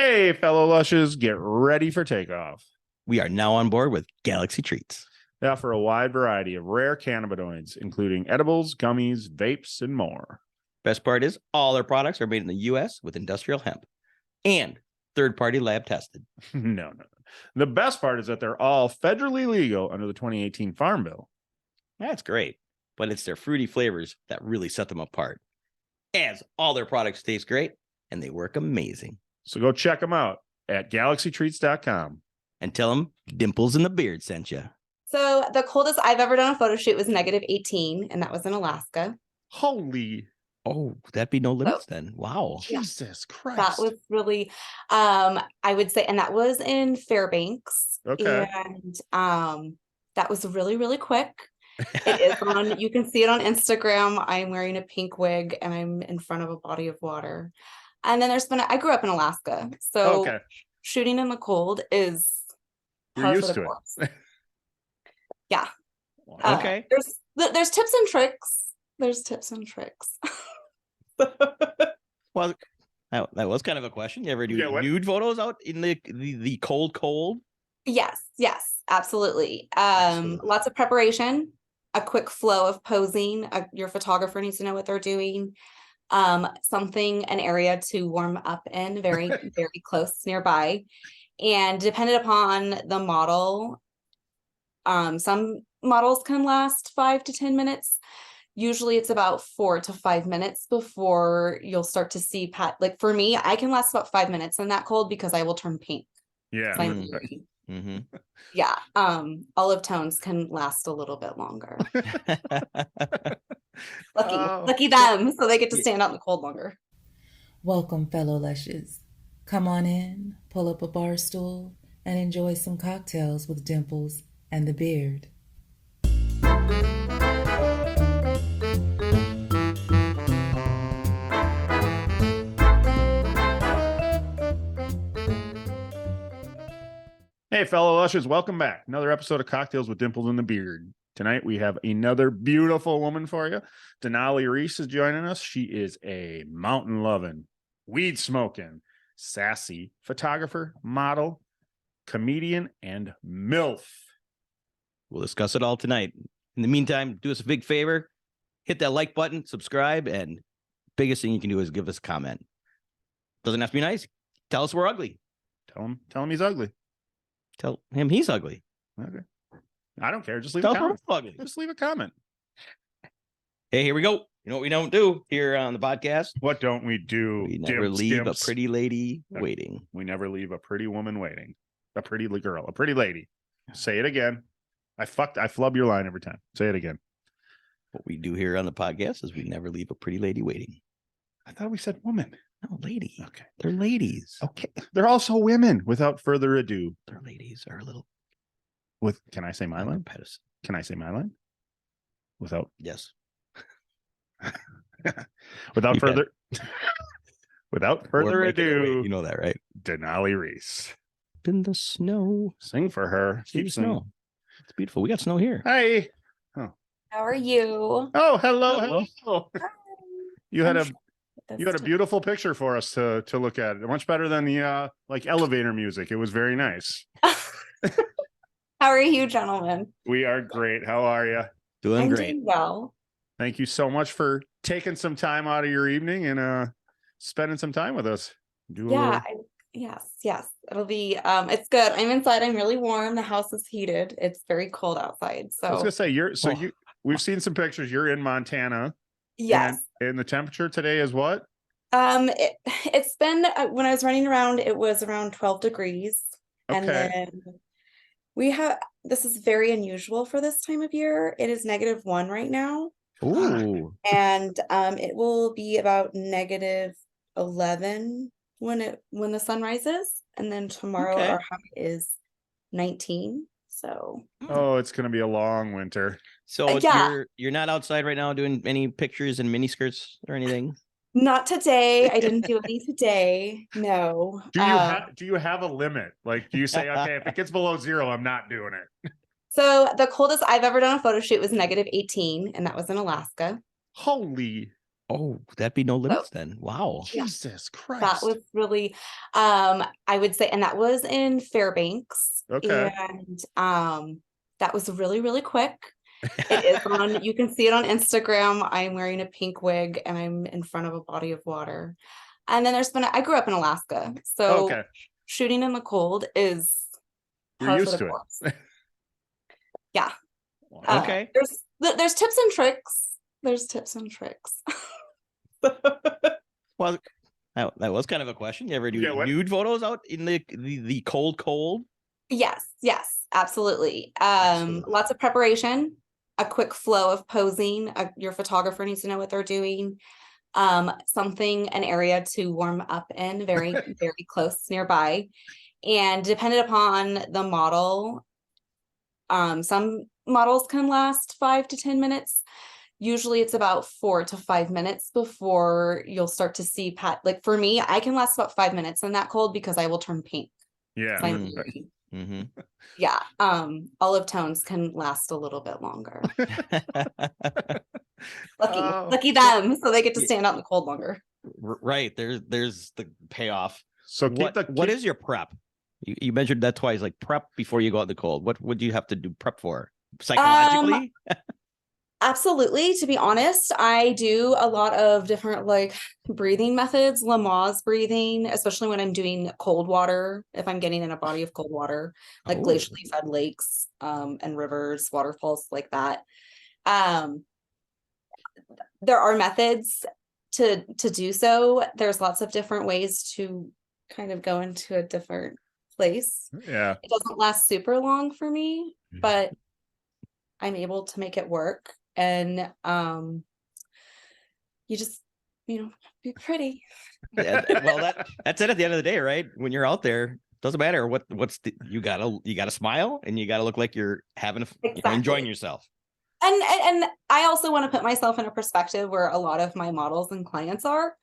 Hey, fellow lushes, get ready for takeoff. We are now on board with Galaxy Treats. They offer a wide variety of rare cannabinoids, including edibles, gummies, vapes, and more. Best part is all their products are made in the U.S. with industrial hemp and third-party lab tested. No. The best part is that they're all federally legal under the 2018 Farm Bill. That's great, but it's their fruity flavors that really set them apart, as all their products taste great and they work amazing. So go check them out at galaxytreats.com. And tell them Dimples in the Beard sent you. So the coldest I've ever done a photo shoot was -18, and that was in Alaska. Holy. Oh, that'd be no limits then. Wow. Jesus Christ. That was really, I would say, and that was in Fairbanks. Okay. And that was really, really quick. It is on, you can see it on Instagram. I'm wearing a pink wig and I'm in front of a body of water. And then I grew up in Alaska. So shooting in the cold is You're used to it. Yeah. Okay. There's tips and tricks. There's tips and tricks. Well, that was kind of a question. You ever do nude photos out in the cold? Yes, absolutely. Lots of preparation, a quick flow of posing. Your photographer needs to know what they're doing. An area to warm up in, very, very close nearby. And dependent upon the model, some models can last 5 to 10 minutes. Usually it's about 4 to 5 minutes before you'll start to see like for me, I can last about 5 minutes in that cold because I will turn pink. Yeah. Mm-hmm. Yeah. Olive tones can last a little bit longer. Lucky them. So they get to stand out in the cold longer. Welcome, fellow lushes. Come on in, pull up a bar stool, and enjoy some cocktails with Dimples and the Beard. Hey, fellow lushes, welcome back. Another episode of Cocktails with Dimples and the Beard. Tonight, we have another beautiful woman for you. Denali Reese is joining us. She is a mountain loving, weed smoking, sassy photographer, model, comedian, and MILF. We'll discuss it all tonight. In the meantime, do us a big favor. Hit that like button, subscribe, and biggest thing you can do is give us a comment. Doesn't have to be nice. Tell us we're ugly. Tell him he's ugly. Tell him he's ugly. Okay. I don't care. Just leave a comment. Ugly. Just leave a comment. Hey, here we go. You know what we don't do here on the podcast? What don't we do? We never leave a pretty lady waiting. We never leave a pretty woman waiting. A pretty girl, a pretty lady. Say it again. I flub your line every time. Say it again. What we do here on the podcast is we never leave a pretty lady waiting. I thought we said woman. No, lady. Okay. They're ladies. Okay. They're also women. Without further ado. Their ladies are a little. Can I say my line? Pedestal. Can I say my line? Yes. Without further ado. You know that, right? Denali Reese. In the snow. Sing for her. Keep snow. It's beautiful. We got snow here. Hey. How are you? Oh, hello. Hi. You had a beautiful picture for us to look at. Much better than the elevator music. It was very nice. How are you, gentlemen? We are great. How are you? Doing great. Doing well. Thank you so much for taking some time out of your evening and spending some time with us. Yes. It'll be it's good. I'm inside. I'm really warm. The house is heated. It's very cold outside. So I was gonna say we've seen some pictures. You're in Montana. Yes. And the temperature today is what? It's been when I was running around, it was around 12 degrees. Okay. And then this is very unusual for this time of year. It is -1 right now. Ooh. And it will be about -11 when the sun rises. And then tomorrow our high is 19. So it's gonna be a long winter. So you're not outside right now doing any pictures in miniskirts or anything? Not today. I didn't do any today. No. Do you have a limit? Like, do you say, okay, if it gets below 0, I'm not doing it? So the coldest I've ever done a photo shoot was -18, and that was in Alaska. Holy. Oh, that'd be no limits then. Wow. Yeah. Jesus Christ. That was really, I would say, and that was in Fairbanks. Okay. And that was really, really quick. It is on, you can see it on Instagram. I'm wearing a pink wig and I'm in front of a body of water. And then I grew up in Alaska. So Okay. shooting in the cold is You're par for used the to course. it. Yeah. Okay. There's tips and tricks. There's tips and tricks. Well, that was kind of a question. You ever do Yeah, what? nude photos out in the cold? Yes, absolutely. Excellent. Lots of preparation, a quick flow of posing. Your photographer needs to know what they're doing. An area to warm up in, very, very close nearby. And dependent upon the model, some models can last 5 to 10 minutes. Usually it's about 4 to 5 minutes before you'll start to see like for me, I can last about 5 minutes in that cold because I will turn pink. Yeah. I'm Mm-hmm. Yeah. Olive tones can last a little bit longer. Lucky them. So they get to stand out in the cold longer. Right. There's the payoff. So what is your prep? You mentioned that twice, like prep before you go out in the cold. What would you have to do prep for? Psychologically? Absolutely. To be honest, I do a lot of different like breathing methods, Lamaze breathing, especially when I'm doing cold water. If I'm getting in a body of cold water, like glacially fed lakes, and rivers, waterfalls like that. There are methods to do so. There's lots of different ways to kind of go into a different place. Yeah. It doesn't last super long for me, but I'm able to make it work. And you just, be pretty. Yeah, well, that's it at the end of the day, right? When you're out there, doesn't matter you gotta smile and you gotta look like you're having you're enjoying yourself. And I also want to put myself in a perspective where a lot of my models and clients are.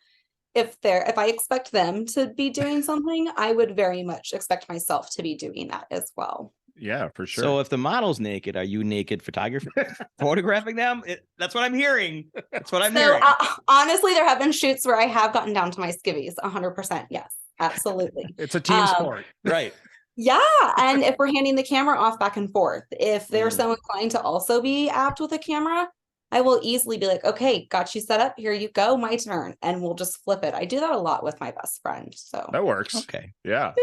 If I expect them to be doing something, I would very much expect myself to be doing that as well. Yeah, for sure. So if the model's naked, are you naked photographing them? That's what I'm hearing. That's what I'm hearing. Honestly, there have been shoots where I have gotten down to my skivvies. 100%. Yes, absolutely. It's a team sport. Right. Yeah. And if we're handing the camera off back and forth, if they're so inclined to also be apt with a camera, I will easily be like, okay, got you set up. Here you go. My turn. And we'll just flip it. I do that a lot with my best friend. So that works. Okay. Yeah.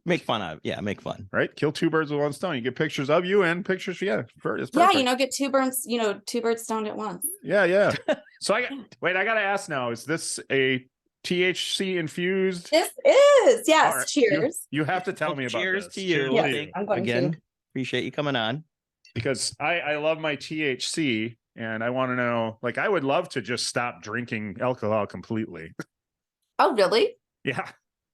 Make fun of it. Yeah, make fun. Right. Kill two birds with one stone. You get pictures of you and pictures. Yeah. It's yeah. perfect. Get two birds stoned at once. Yeah. So I gotta ask now, is this a THC infused? This is. Yes. Right. Cheers. You have to tell me about Cheers this. to you. Yes, I'm going Again, to. appreciate you coming on. Because I love my THC and I want to know, like, I would love to just stop drinking alcohol completely. Oh, really? Yeah.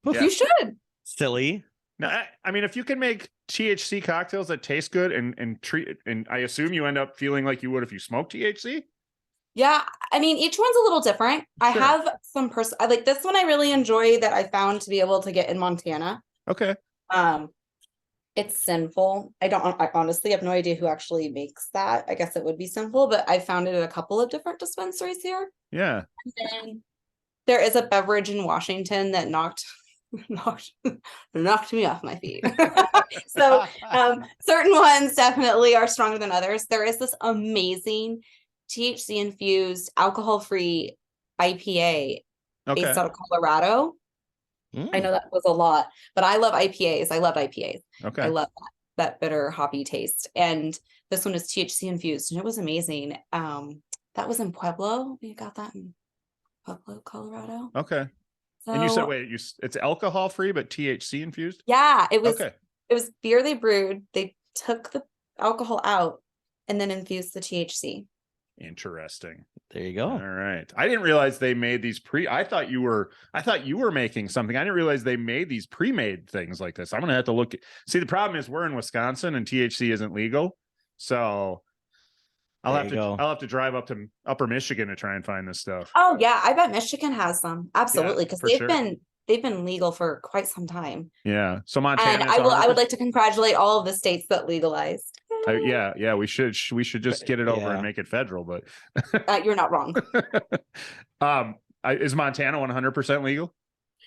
You should. Silly. Now, I mean, if you can make THC cocktails that taste good and I assume you end up feeling like you would if you smoke THC. Yeah. I mean, each one's a little different. I Sure. have some I like this one I really enjoy that I found to be able to get in Montana. Okay. It's sinful. I honestly have no idea who actually makes that. I guess it would be sinful, but I found it at a couple of different dispensaries here. Yeah. And then there is a beverage in Washington that knocked me off my feet. So certain ones definitely are stronger than others. There is this amazing THC infused alcohol-free IPA based out of Colorado. I know that was a lot, but I love IPAs. I love IPAs. Okay. I love that bitter hoppy taste. And this one is THC infused and it was amazing. That was in Pueblo. We got that in Pueblo, Colorado. Okay. So, And you said, wait, it's alcohol free, but THC infused? Yeah, it was. Okay. It was beer they brewed. They took the alcohol out and then infused the THC. Interesting. There you go. All right. I didn't realize they made these I thought you were making something. I didn't realize they made these pre-made things like this. I'm going to have to look. See, the problem is we're in Wisconsin and THC isn't legal. So I'll have to drive up to Upper Michigan to try and find this stuff. Oh yeah, I bet Michigan has some. Absolutely, because for sure. they've been legal for quite some time. Yeah. So Montana. And I would like to congratulate all of the states that legalized. Yeah, we should just get it over Yeah. and make it federal, but You're not wrong. Is Montana 100% legal?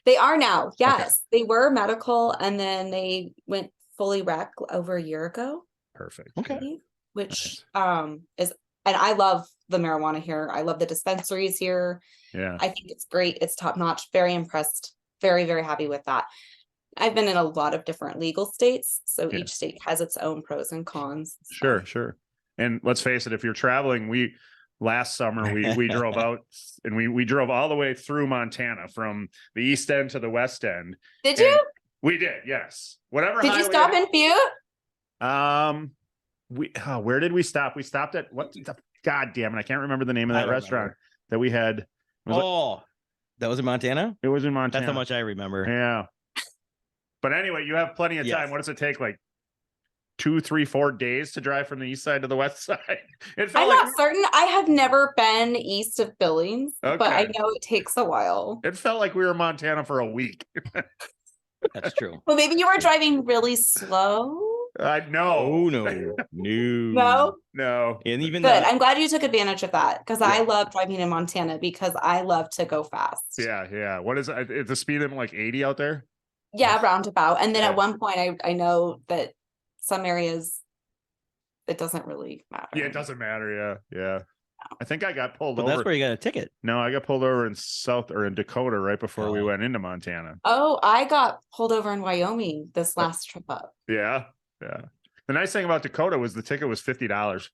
They are now. Yes, they were medical, and then they went fully rec over a year ago. Perfect. I Okay. believe, which Nice. is, and I love the marijuana here. I love the dispensaries here. Yeah. I think it's great. It's top notch. Very impressed. Very, very happy with that. I've been in a lot of different legal states, so Yeah. each state has its own pros and cons. Sure. And let's face it, if you're traveling, last summer we drove out and we drove all the way through Montana from the east end to the west end. Did And you? we did, yes. Whatever. Did you highway- stop in Butte? Where did we stop? We stopped at God damn it, I can't remember the name of I that don't restaurant remember. that we had. That was in Montana? It was in Montana. That's how much I remember. Yeah. But anyway, you have plenty of time. Yes. What does it take? Like 2, 3, 4 days to drive from the east side to the west side? It felt I'm like not certain. I have never been east of Billings, but I Okay. know it takes a while. it felt like we were in Montana for a week. That's true. Well, maybe you were driving really slow. I know. Oh no. No? No. And even Good. the, I'm glad you took advantage of that because I Yeah. love driving in Montana because I love to go fast. Yeah. What is it? Is the speed limit like 80 out there? Yeah, roundabout. And then Yeah. at one point, I know that some areas it doesn't really matter. Yeah, it doesn't matter. Yeah. I think I got pulled but over. that's where you got a ticket. No, I got pulled over in Dakota right before we Oh. went into Montana. Oh, I got pulled over in Wyoming this last trip up. Yeah. The nice thing about Dakota was the ticket was $50.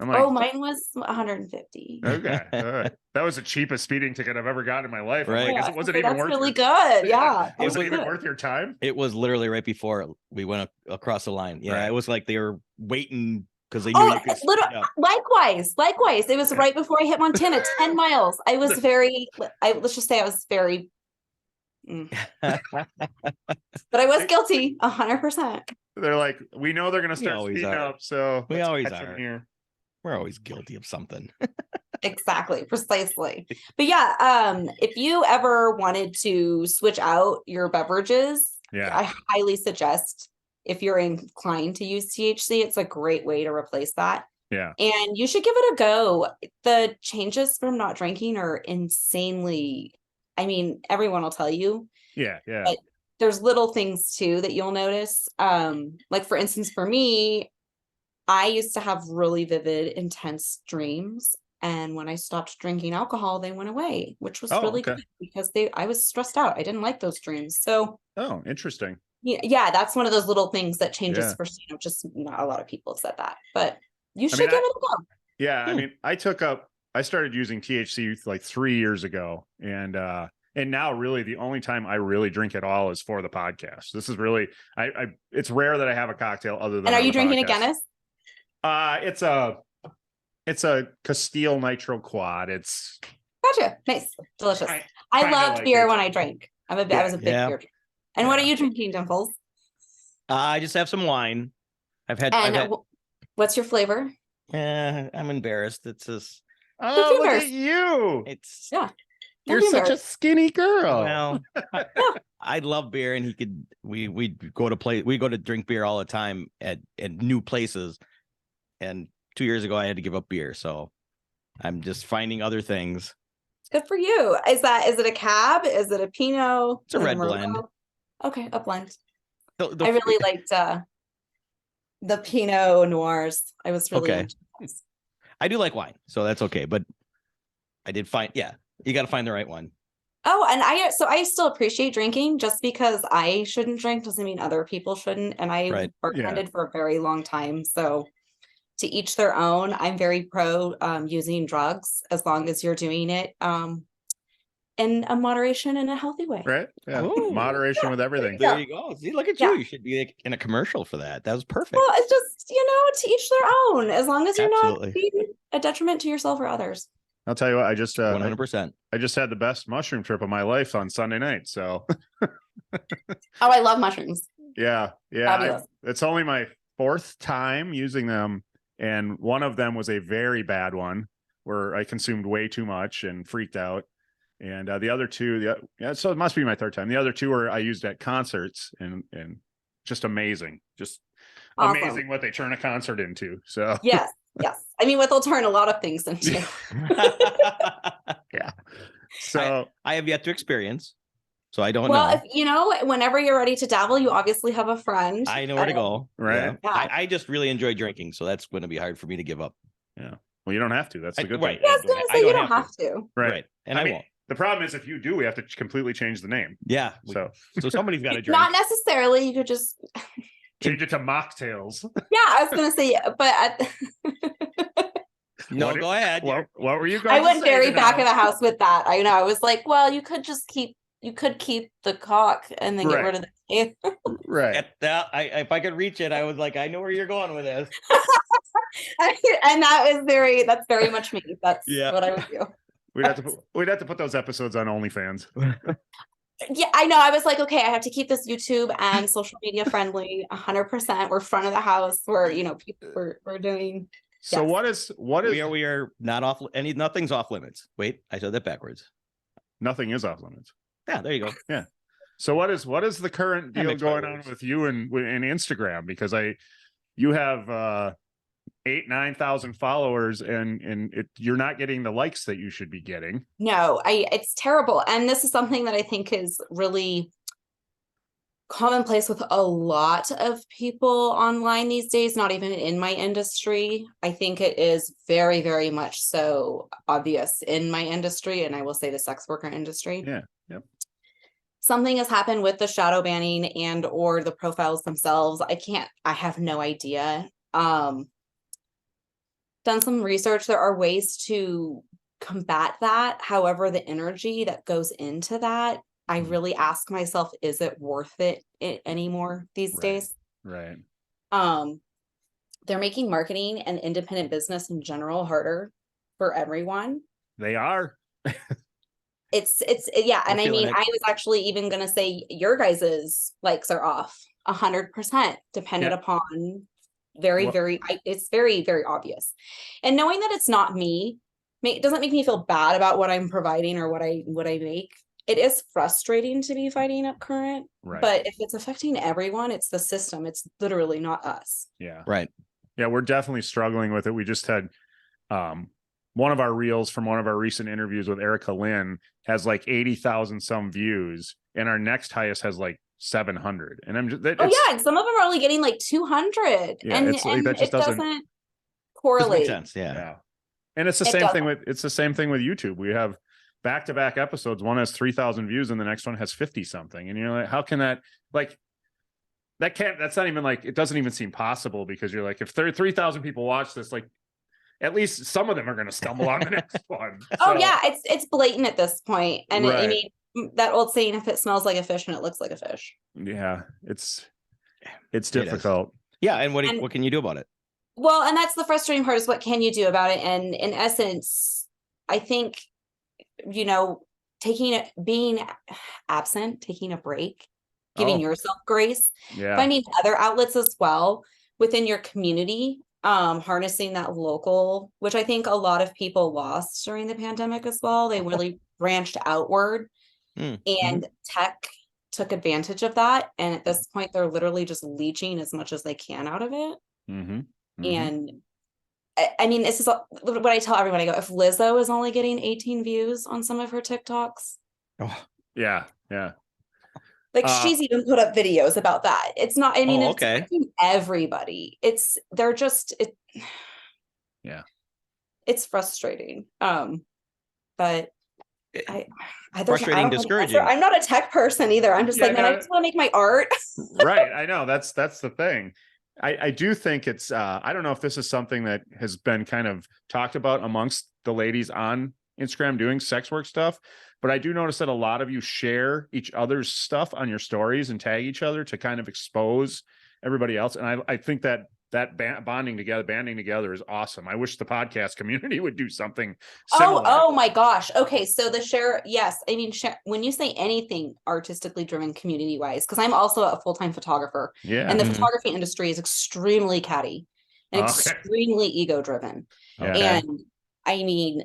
I'm like, Oh, mine was 150. okay, all right. That was the cheapest speeding ticket I've ever gotten in my life. I'm Right. like, Yeah, was it okay, even that's worth really it? good. Yeah. Was it that's even good. worth your time? It was literally right before we went across the line. Yeah, Right. it was like they were waiting because they knew Oh, you could literally, speed up. likewise. It was Yeah. right before I hit Montana, 10 miles. I was let's just say I was very, but I was guilty 100%. They're like, we know they're gonna We start always speeding are. up, so We let's always catch 'em are. here. We're always guilty of something. Exactly, precisely. But yeah, if you ever wanted to switch out your beverages, Yeah. I highly suggest if you're inclined to use THC, it's a great way to replace that. Yeah. And you should give it a go. The changes from not drinking are insanely, I mean, everyone will tell you. Yeah. But there's little things too that you'll notice. Like for instance, for me, I used to have really vivid, intense dreams. And when I stopped drinking alcohol, they went away, which was Oh, really okay. good because I was stressed out. I didn't like those dreams. So Oh, interesting. yeah, that's one of those little things that changes Yeah. for, just not a lot of people have said that, but you should mean, give it a go. Yeah, I Hmm. mean, I started using THC like 3 years ago, and now really the only time I really drink at all is for the podcast. This is really it's rare that I have a cocktail other than And are on you the drinking a podcast. Guinness? It's a Castile Nitro Quad. It's Gotcha. Nice. Delicious. I I kinda loved like beer it. when I drank. I was a big Yeah. beer drinker. And what are Yeah. you drinking, Dimples? I just have some wine. And what's your flavor? I'm embarrassed. It's just oh, look fingers. at you. it's Yeah. You're Don't be such a embarrassed. skinny girl. well, I love beer, and we go to drink beer all the time at new places. And 2 years ago, I had to give up beer, so I'm just finding other things. Good for you. Is it a cab? Is it a Pinot? It's a Is it red Merlot? blend. Okay, a blend. The- I really liked the Pinot Noirs. I was really Okay. into those. I do like wine, so that's okay. But I did find, you got to find the right one. Oh, and I still appreciate drinking. Just because I shouldn't drink doesn't mean other people shouldn't. And I Right. bartended for a very long time. So to each their own. I'm very pro using drugs as long as you're doing it in a moderation and a healthy way. Right? Yeah. Ooh. Moderation with everything. There you go. See, look at Yeah. you. You should be like in a commercial for that. That was perfect. Well, it's just, to each their own, as long as you're Absolutely. not being a detriment to yourself or others. I'll tell you what, I just 100%. I just had the best mushroom trip of my life on Sunday night. So Oh, I love mushrooms. yeah. Fabulous. It's only my 4th time using them. And one of them was a very bad one where I consumed way too much and freaked out. And the other two, so it must be my 3rd time. The other two were I used at concerts and just amazing. Just Awesome. amazing what they turn a concert into. So Yes. I mean, what they'll turn a lot of things into. yeah. So I have yet to experience, so I don't Well, know. if whenever you're ready to dabble, you obviously have a friend. I know where to go. Right. Yeah. I just really enjoy drinking, so that's going to be hard for me to give up. yeah. Well, you don't have to. That's the good Right. thing. I was gonna I say don't you don't have have to. Right. And I mean, won't. The problem is if you do, we have to completely change the name. Yeah. So So somebody's got to drink. Not necessarily. You could just. change it to mocktails. Yeah, I was gonna say, but No, What- go ahead. What were you going I to went say, very back of Denali? the house with that. I know. I was like, well, you could keep the cock and then get Right. rid of the tail. Right. At that, if I could reach it, I was like, I know where you're going with this. And that's very much me. That's Yeah. what I would do. We'd have to put those episodes on OnlyFans. Yeah, I know. I was like, okay, I have to keep this YouTube and social media friendly 100%. We're front of the house. We're, people we're doing. So Yes. what is We are not off. Nothing's off limits. Wait, I said that backwards. nothing is off limits. Yeah, there you go. Yeah. So what is the current I deal mix my going on words. with you and Instagram? Because you have 8,000-9,000 followers and you're not getting the likes that you should be getting. No, it's terrible. And this is something that I think is really commonplace with a lot of people online these days, not even in my industry. I think it is very, very much so obvious in my industry, and I will say the sex worker industry. Yeah. Yep. Something has happened with the shadow banning and or the profiles themselves. I have no idea. Done some research. There are ways to combat that. However, the energy that goes into that, I really ask myself, is it worth it anymore these Right. days? Right. They're making marketing and independent business in general harder for everyone. They are. It's yeah. And I feeling mean, it. I was actually even gonna say your guys's likes are off 100%, dependent Yeah. upon Well- it's very, very obvious. And knowing that it's not me, it doesn't make me feel bad about what I'm providing or what I make. It is frustrating to be fighting up current, Right. but if it's affecting everyone, it's the system. It's literally not us. Yeah. Right. Yeah, we're definitely struggling with it. We just had one of our reels from one of our recent interviews with Erica Lynn has like 80,000 some views, and our next highest has like 700. And I'm just And some of them are only getting like 200. Yeah, and it's like that just it doesn't- Doesn't make correlate. sense. Yeah. yeah. And it's the It same thing doesn't. it's the same thing with YouTube. We have back-to-back episodes. One has 3,000 views and the next one has 50 something. And you're like, how can that that's not even like, it doesn't even seem possible, because you're like, if 3,000 people watch this, like at least some of them are going to stumble on the next one. Oh So, yeah, it's blatant at this point. And I Right. mean, that old saying, if it smells like a fish and it looks like a fish. yeah, it's It is. difficult. Yeah. And what And- can you do about it? Well, and that's the frustrating part, is what can you do about it? And in essence, I think, being absent, taking a break, giving Oh. yourself grace, Yeah. finding other outlets as well within your community, harnessing that local, which I think a lot of people lost during the pandemic as well. They really branched outward, and tech took advantage of that. And at this point, they're literally just leeching as much as they can out of it. Mm-hmm. And I mean, this is what I tell everyone. I go, if Lizzo is only getting 18 views on some of her TikToks, Oh, Yeah. Yeah. like she's even put up videos about that. It's not, I mean, Oh, it's okay. affecting everybody. Yeah. It's frustrating. But Frustrating, discouraging. I'm not a tech person either. I'm just Yeah, like, man, no. I just want to make my art. Right. I know that's the thing. I do think it's I don't know if this is something that has been kind of talked about amongst the ladies on Instagram doing sex work stuff, but I do notice that a lot of you share each other's stuff on your stories and tag each other to kind of expose everybody else. And I think that banding together is awesome. I wish the podcast community would do something similar. Oh my gosh. Okay. So the share, yes. I mean, when you say anything artistically driven community wise, because I'm also a full-time photographer, Yeah. and the Mhm. photography industry is extremely catty and Okay. extremely ego driven. Yeah. Okay. And I mean,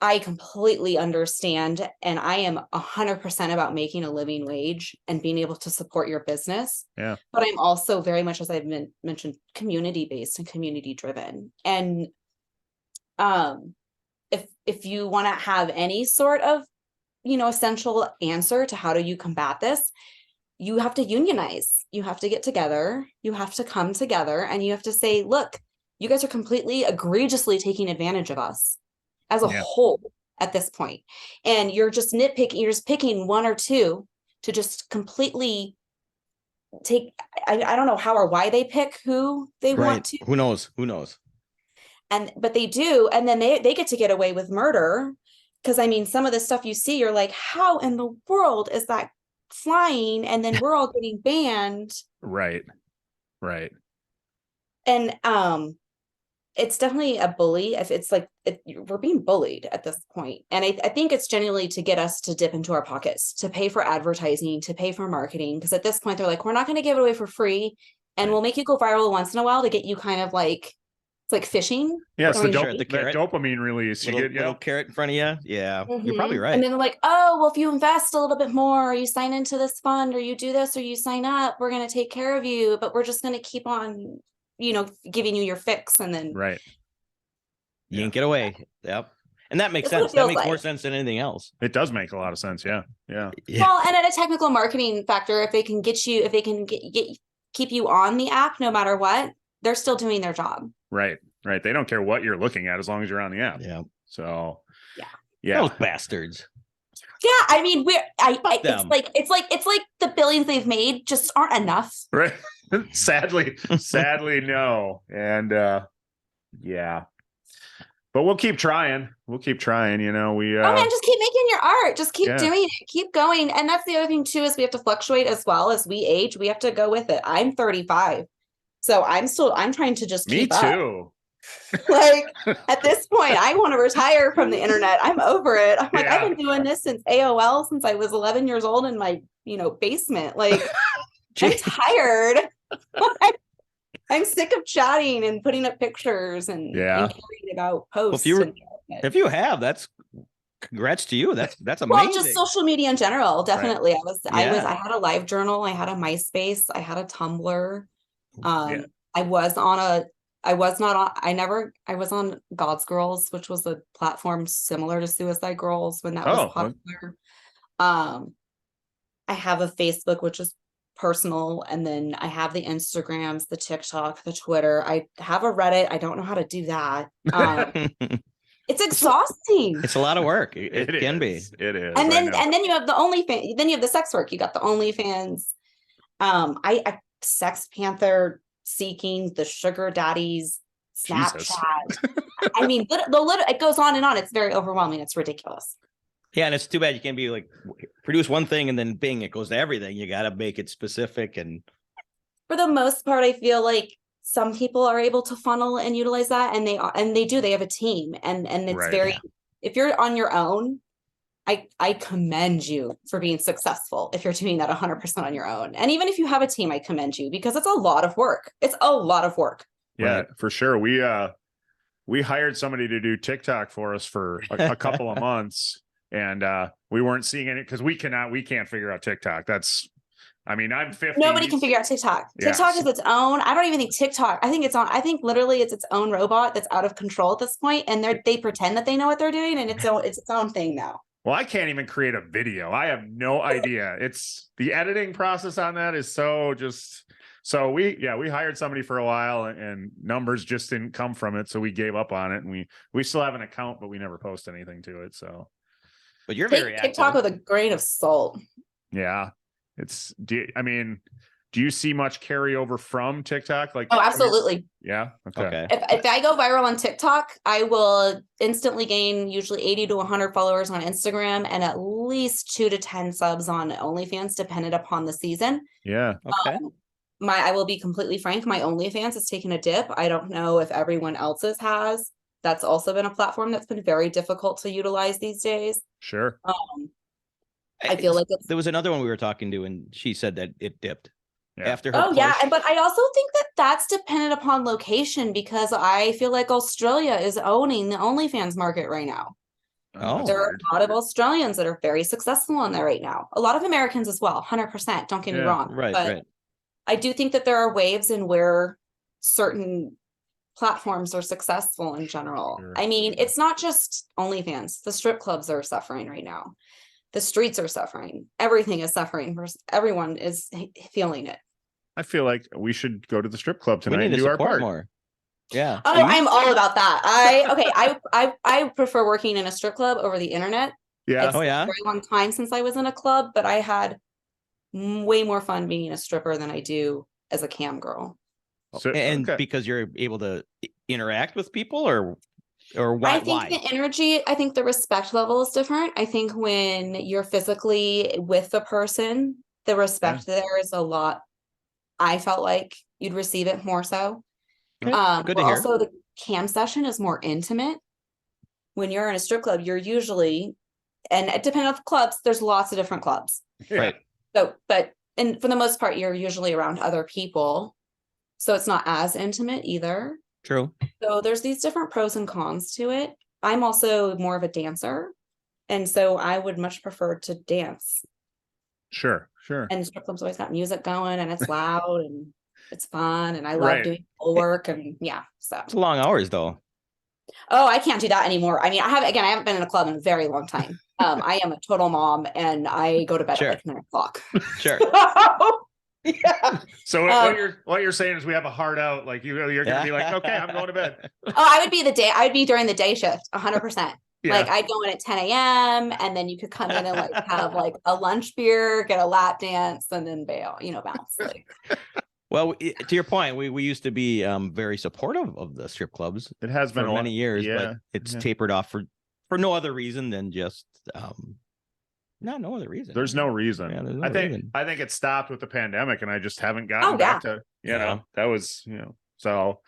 I completely understand, and I am 100% about making a living wage and being able to support your business. Yeah. But I'm also very much, as I've mentioned, community based and community driven. And if you want to have any sort of, essential answer to how do you combat this, you have to unionize. You have to get together. You have to come together, and you have to say, look, you guys are completely egregiously taking advantage of us as a whole at this point. And you're just nitpicking, you're just picking one or two to just completely take, I don't know how or why they pick who they want to. Who knows? But they do, and then they get to get away with murder. Because I mean, some of the stuff you see, you're like, how in the world is that flying? And then we're all getting banned. Right. And it's definitely a bully. If it's like we're being bullied at this point. And I think it's genuinely to get us to dip into our pockets, to pay for advertising, to pay for marketing. Because at this point, they're like, we're not going to give it away for free, and we'll make you go viral once in a while to get you kind of like, it's like fishing. Yeah, it's the the carrot. dopamine release. Little carrot in front of you. Yeah, you're probably right. And then they're like, oh, well, if you invest a little bit more, or you sign into this fund, or you do this, or you sign up, we're going to take care of you, but we're just going to keep on, giving you your fix. And then you can't get away. Yep. And that makes That's sense. That makes more sense than anything else. It does make a lot of sense. Yeah. Well, and at a technical marketing factor, if they can get you, if they can keep you on the app, no matter what, they're still doing their job. Right. They don't care what you're looking at as long as you're on the app. Yeah. So Those bastards. Yeah, I mean, it's like the billions they've made just aren't enough. Right. sadly, no. And but we'll keep trying. We Oh man, just keep making your art. Just keep doing it. Keep going. And that's the other thing too, is we have to fluctuate as well as we age. We have to go with it. I'm 35. So I'm trying to just keep Me too. Up. Like at this point, I want to retire from the internet. I'm over it. I'm like, I've been doing this since AOL, since I was 11 years old in my, basement. Like I'm tired. I'm sick of chatting and putting up pictures and caring about posts. Well, if you have, that's congrats to you. That's amazing. Well, just social media in general. Definitely. Right. I had a live journal. I had a MySpace. I had a Tumblr. I was on God's Girls, which was a platform similar to Suicide Girls when that was popular. I have a Facebook, which is personal, and then I have the Instagrams, the TikTok, the Twitter. I have a Reddit. I don't know how to do that. It's exhausting. It's a lot of work. It can be. It is. And then you have the OnlyFans. Then you have the sex work. You got the OnlyFans. I Sex Panther, seeking the sugar daddies, Snapchat. I mean, it goes on and on. It's very overwhelming. It's ridiculous. Yeah, and it's too bad you can't be like produce one thing and then bing, it goes to everything. You got to make it specific. And for the most part, I feel like some people are able to funnel and utilize that, and they do. They have a team, and it's if you're on your own, I commend you for being successful if you're doing that 100% on your own. And even if you have a team, I commend you, because it's a lot of work. It's a lot of work. Yeah, for sure. We hired somebody to do TikTok for us for a couple of months, and we weren't seeing it because we can't figure out TikTok. I'm 50. Nobody can figure out TikTok. TikTok is its own. I don't even think TikTok. I think literally it's its own robot that's out of control at this point, and they pretend that they know what they're doing, and it's its own thing now. Well, I can't even create a video. I have no idea. It's the editing process on that is so we hired somebody for a while, and numbers just didn't come from it. So we gave up on it, and we still have an account, but we never post anything to it. So, but you're very active. TikTok with a grain of salt. Yeah. Do you see much carryover from TikTok? Like, oh, absolutely. Yeah. Okay. If I go viral on TikTok, I will instantly gain usually 80 to 100 followers on Instagram, and at least 2 to 10 subs on OnlyFans, dependent upon the season. Yeah. Okay. I will be completely frank. My OnlyFans has taken a dip. I don't know if everyone else's has. That's also been a platform that's been very difficult to utilize these days. Sure. I feel like there was another one we were talking to, and she said that it dipped. Yeah. After her push. Yeah, but I also think that that's dependent upon location, because I feel like Australia is owning the OnlyFans market right now. Oh. There are weird. a lot of Australians that are very successful on there right now. A lot of Americans as well, 100%. Don't get me Yeah, wrong. Right, but right. I do think that there are waves in where certain platforms are successful in general. Sure. I mean, it's not just OnlyFans. The strip clubs are suffering right now. The streets are suffering. Everything is suffering. Everyone is feeling it. I feel like we should go to the strip club We tonight need and to do our support part. more. Yeah. Oh, I'm all about that. I prefer working in a strip club over the internet. Yeah. It's Oh, yeah? a very long time since I was in a club, but I had way more fun being a stripper than I do as a cam girl. So, And okay. because you're able to interact with people, or why? I think the energy, I think the respect level is different. I think when you're physically with the person, the respect there is a lot. I felt like you'd receive it more so. Okay, good But to hear. also the cam session is more intimate. When you're in a strip club, you're usually, and depending on the clubs, there's lots of different clubs. Yeah. Right. So, and for the most part, you're usually around other people. So it's not as intimate either. True. So there's these different pros and cons to it. I'm also more of a dancer. And so I would much prefer to dance. Sure. Sure. And strip clubs always got music going and it's loud and it's fun. And I love Right. doing pole work and yeah. So It's long hours though. oh, I can't do that anymore. I mean, I haven't been in a club in a very long time. I am a total mom and I go to bed Sure. at like 9 o'clock. Sure. Yeah. So what you're saying is we have a hard out. Like you're gonna be like, okay, I'm going to bed. Oh, I would be during the day shift, 100%. Yeah. Like I'd go in at 10 a.m. and then you could come in and like have like a lunch beer, get a lap dance, and then bail, bounce. Like, Well, to your point, we used to be very supportive of the strip clubs It has for been many years, Yeah. but it's Yeah. tapered off for no other reason than just no other reason. There's no reason. Yeah, there's no I think reason. it stopped with the pandemic, and I just haven't gotten Oh, back to Yeah. that was so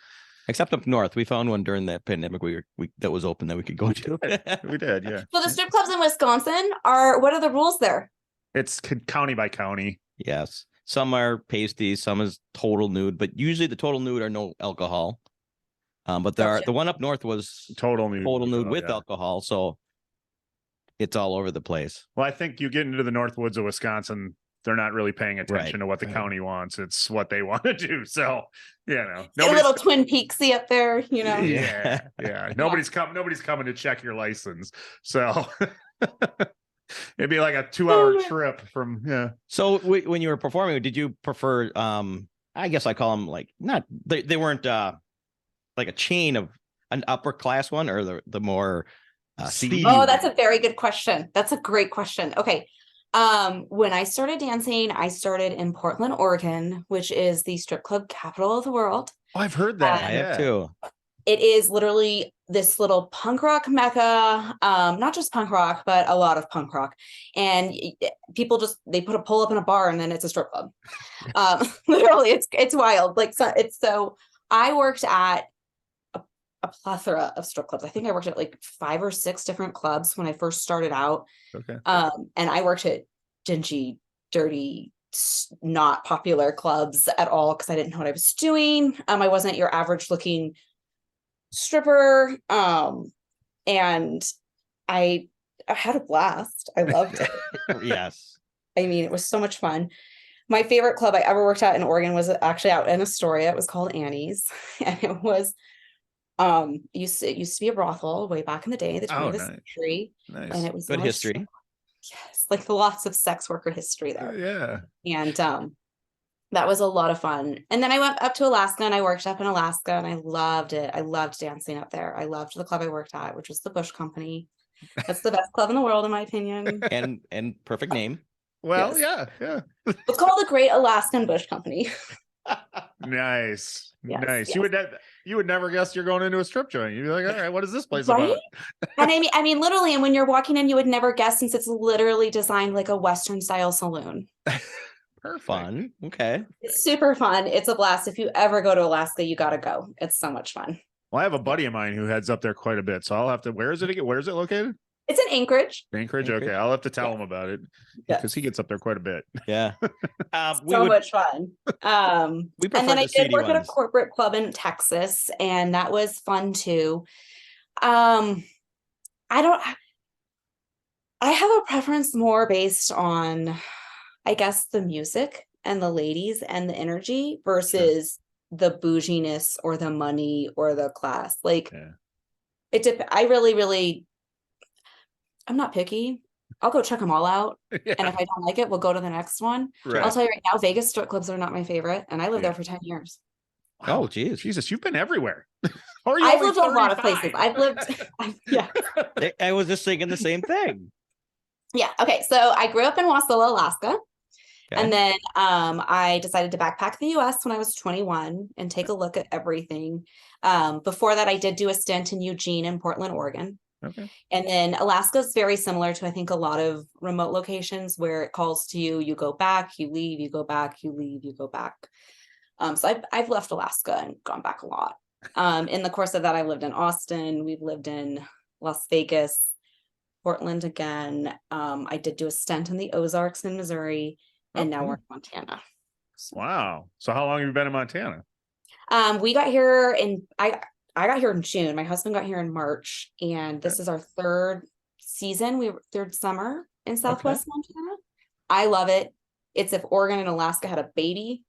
Except up north, we found one during that pandemic. We that was open that we could go to. we did. Yeah. so the strip clubs in Wisconsin what are the rules there? It's county by county. Yes, some are pasty, some is total nude, but usually the total nude are no alcohol. But Gotcha. the one up north was Total nude. with yeah. alcohol, so it's all over the place. Well, I think you get into the north woods of Wisconsin, they're not really paying attention to what the right. county wants. It's what they want to do. So, Get a nobody's little Twin Peaksy up there, Yeah. Nobody's coming to check your license. So it'd be like a 2-hour trip from So when you were performing, did you prefer? I guess I call them like not they weren't like a chain of an upper class one or the more seedy. Oh, that's a very good question. That's a great question. Okay. When I started dancing, I started in Portland, Oregon, which is the strip club capital of the world. Oh, I've heard that. I have too. It is literally this little punk rock mecca, not just punk rock, but a lot of punk rock. And people they put a pole up in a bar and then it's a strip club. Literally, it's wild. Like so I worked at a plethora of strip clubs. I think I worked at like 5 or 6 different clubs when I first started out. Okay. And I worked at dingy, dirty, not popular clubs at all because I didn't know what I was doing. I wasn't your average looking stripper. And I had a blast. I loved it. Yes. I mean, it was so much fun. My favorite club I ever worked at in Oregon was actually out in Astoria. It was called Annie's, and it was it used to be a brothel way back in the day, the turn of the century. Nice. And it was Good history. Yes, like lots of sex worker history there. Yeah. And that was a lot of fun. And then I went up to Alaska and I worked up in Alaska and I loved it. I loved dancing up there. I loved the club I worked at, which was the Bush Company. That's the best club in the world, in my opinion. And perfect name. Well, Yes. yeah. It's called the Great Alaskan Bush Company. Nice. Yes, Nice. yes. You would never guess you're going into a strip joint. You'd be like, all right, what is this place Right? about? And I mean, literally, and when you're walking in, you would never guess since it's literally designed like a Western style saloon. Perfect. Fun. Okay. It's super fun. It's a blast. If you ever go to Alaska, you got to go. It's so much fun. Well, I have a buddy of mine who heads up there quite a bit. So I'll have to, where is it again? Where is it located? It's in Anchorage. Anchorage. Okay. I'll have to tell him about it because he gets up there quite a bit. Yeah. Much fun. We prefer And then I the did seedy work at a ones. corporate club in Texas, and that was fun too. I don't I have a preference more based on, I guess, the music and the ladies and the energy versus the bouginess or the money or the class. Like I really, I'm not picky. I'll go check them all out. Yeah. And if I don't like it, we'll go to the next one. Right. I'll tell you right now, Vegas strip clubs are not my favorite. And I lived there for 10 years. Wow. Oh, geez. Jesus, you've been everywhere. Or you I've only lived in a lot of 35? places. I've lived, yeah. I was just thinking the same thing. Yeah. Okay. So I grew up in Wasilla, Alaska. Okay. And then I decided to backpack the US when I was 21 and take a look at everything. Before that, I did do a stint in Eugene and Portland, Oregon. Okay. And then Alaska is very similar to, I think, a lot of remote locations where it calls to you, you go back, you leave, you go back, you leave, you go back. So I've left Alaska and gone back a lot. In the course of that, I lived in Austin. We've lived in Las Vegas, Portland again. I did do a stint in the Ozarks in Missouri, and now we're in Montana. Wow. So how long have you been in Montana? We got here I got here in June. My husband got here in March, and this is our third summer in Southwest Montana. I love it. It's if Oregon and Alaska had a baby.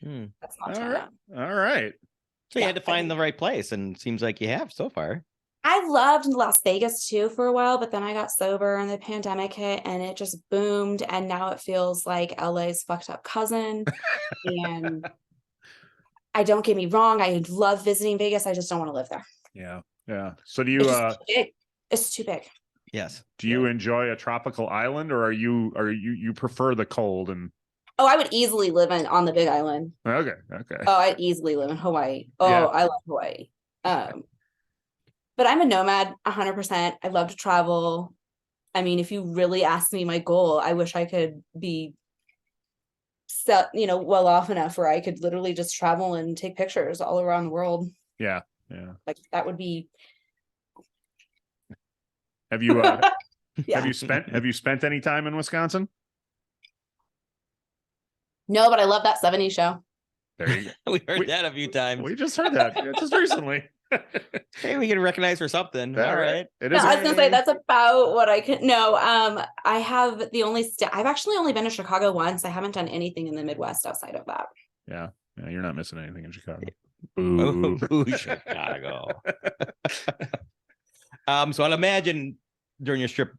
That's Montana. All right. So you had to find the right place, and it seems like you have so far. I loved Las Vegas too for a while, but then I got sober and the pandemic hit and it just boomed. And now it feels like LA's fucked up cousin. And I don't get me wrong, I love visiting Vegas. I just don't want to live there. Yeah. Yeah. So do you it's too big. Yes. Do you enjoy a tropical island, or are you prefer the cold? And Oh, I would easily live on the Big Island. okay. Oh, I'd easily live in Hawaii. Oh, Yeah. I love Hawaii. But I'm a nomad 100%. I love to travel. I mean, if you really ask me my goal, I wish I could be set, well off enough where I could literally just travel and take pictures all around the world. Yeah. Yeah. Like that would be. Have you Yeah. have you spent any time in Wisconsin? No, but I love that 70s show. There you go. We heard that a few times. We just heard that just recently. Hey, we get recognized for something. All right. It No, is. I was gonna say that's about what I could. No, I have I've actually only been to Chicago once. I haven't done anything in the Midwest outside of that. Yeah. Yeah. You're not missing anything in Chicago. Ooh, Chicago. So I'd imagine during your strip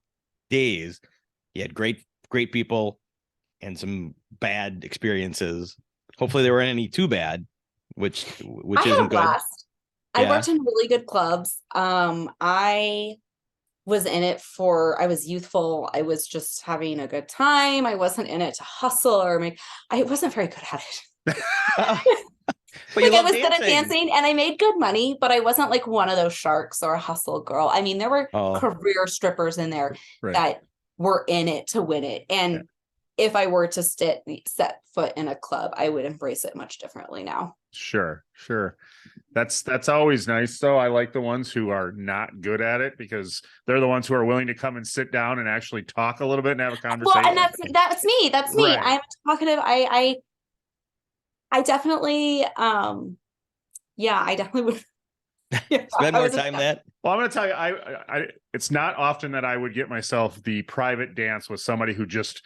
days, you had great people and some bad experiences. Hopefully there weren't any too bad, which isn't good. I worked in really good clubs. I was in it I was youthful. I was just having a good time. I wasn't in it to hustle I wasn't very good at it. But I was good at dancing and I made good money, but I wasn't like one of those sharks or a hustle girl. I mean, there were career strippers in there that were in it to win it. And if I were to set foot in a club, I would embrace it much differently now. Sure. That's always nice though. I like the ones who are not good at it because they're the ones who are willing to come and sit down and actually talk a little bit and have a conversation. Well, and that's me. Right. I'm talkative. I definitely I definitely would spend more time that. Well, I'm going to tell you, I it's not often that I would get myself the private dance with somebody who just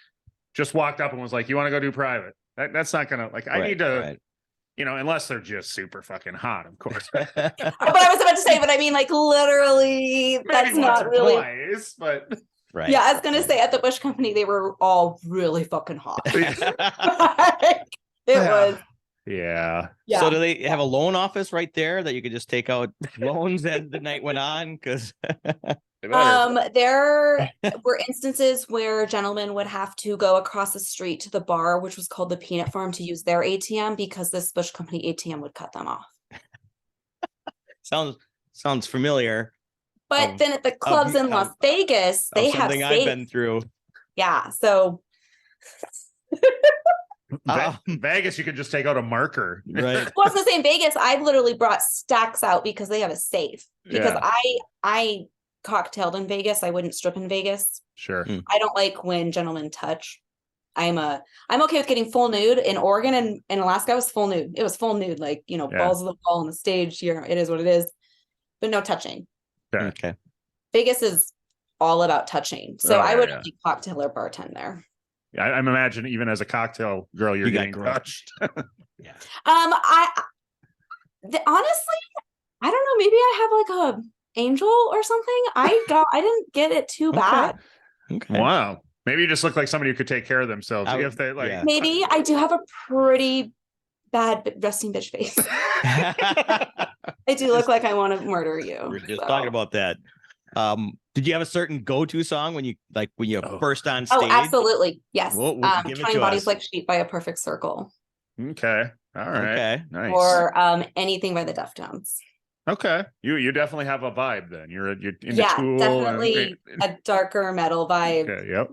walked up and was like, "You want to go do private?" That's not going to I need to, unless they're just super fucking hot, of course. But I was about to say, but I mean, like literally, that's not really. Twice, but right. Yeah, I was gonna say at the Bush Company, they were all really fucking hot. It was. Yeah. Yeah. So do they have a loan office right there that you could just take out loans as the night went on? Because there were instances where gentlemen would have to go across the street to the bar, which was called the Peanut Farm, to use their ATM because this Bush Company ATM would cut them off. Sounds familiar. But then at the clubs in Las Vegas, they have something I've been through. Yeah. So Vegas, you could just take out a marker. Right. Well, I was gonna say in Vegas, I've literally brought stacks out because they have a safe. Because I cocktailed in Vegas. I wouldn't strip in Vegas. Sure. I don't like when gentlemen touch. I'm okay with getting full nude. In Oregon and in Alaska, I was full nude. It was full nude, like balls of the wall on the stage. Here, it is what it is, but no touching. Okay. Vegas is all about touching. So Oh, I yeah, would yeah. only cocktail or bartend there. I'm imagining even as a cocktail girl, you're You got getting grilled. touched. Yeah. Honestly, I don't know. Maybe I have like a angel or something. I didn't get it too bad. Okay. Wow. Maybe you just look like somebody who could take care of themselves. I If would- they like, yeah. Maybe I do have a pretty bad resting bitch face. I do look like I want to murder you. We're just so. talking about that. Did you have a certain go-to song when you Oh. first on stage? Oh, absolutely. Yes. Give it 20 to Bodies us. Like Sheep by A Perfect Circle. Okay. All right. Okay. Nice. Or anything by the Deftones. Okay. You definitely have a vibe then. You're into Yeah, Tool definitely a darker metal vibe. Okay. Yep.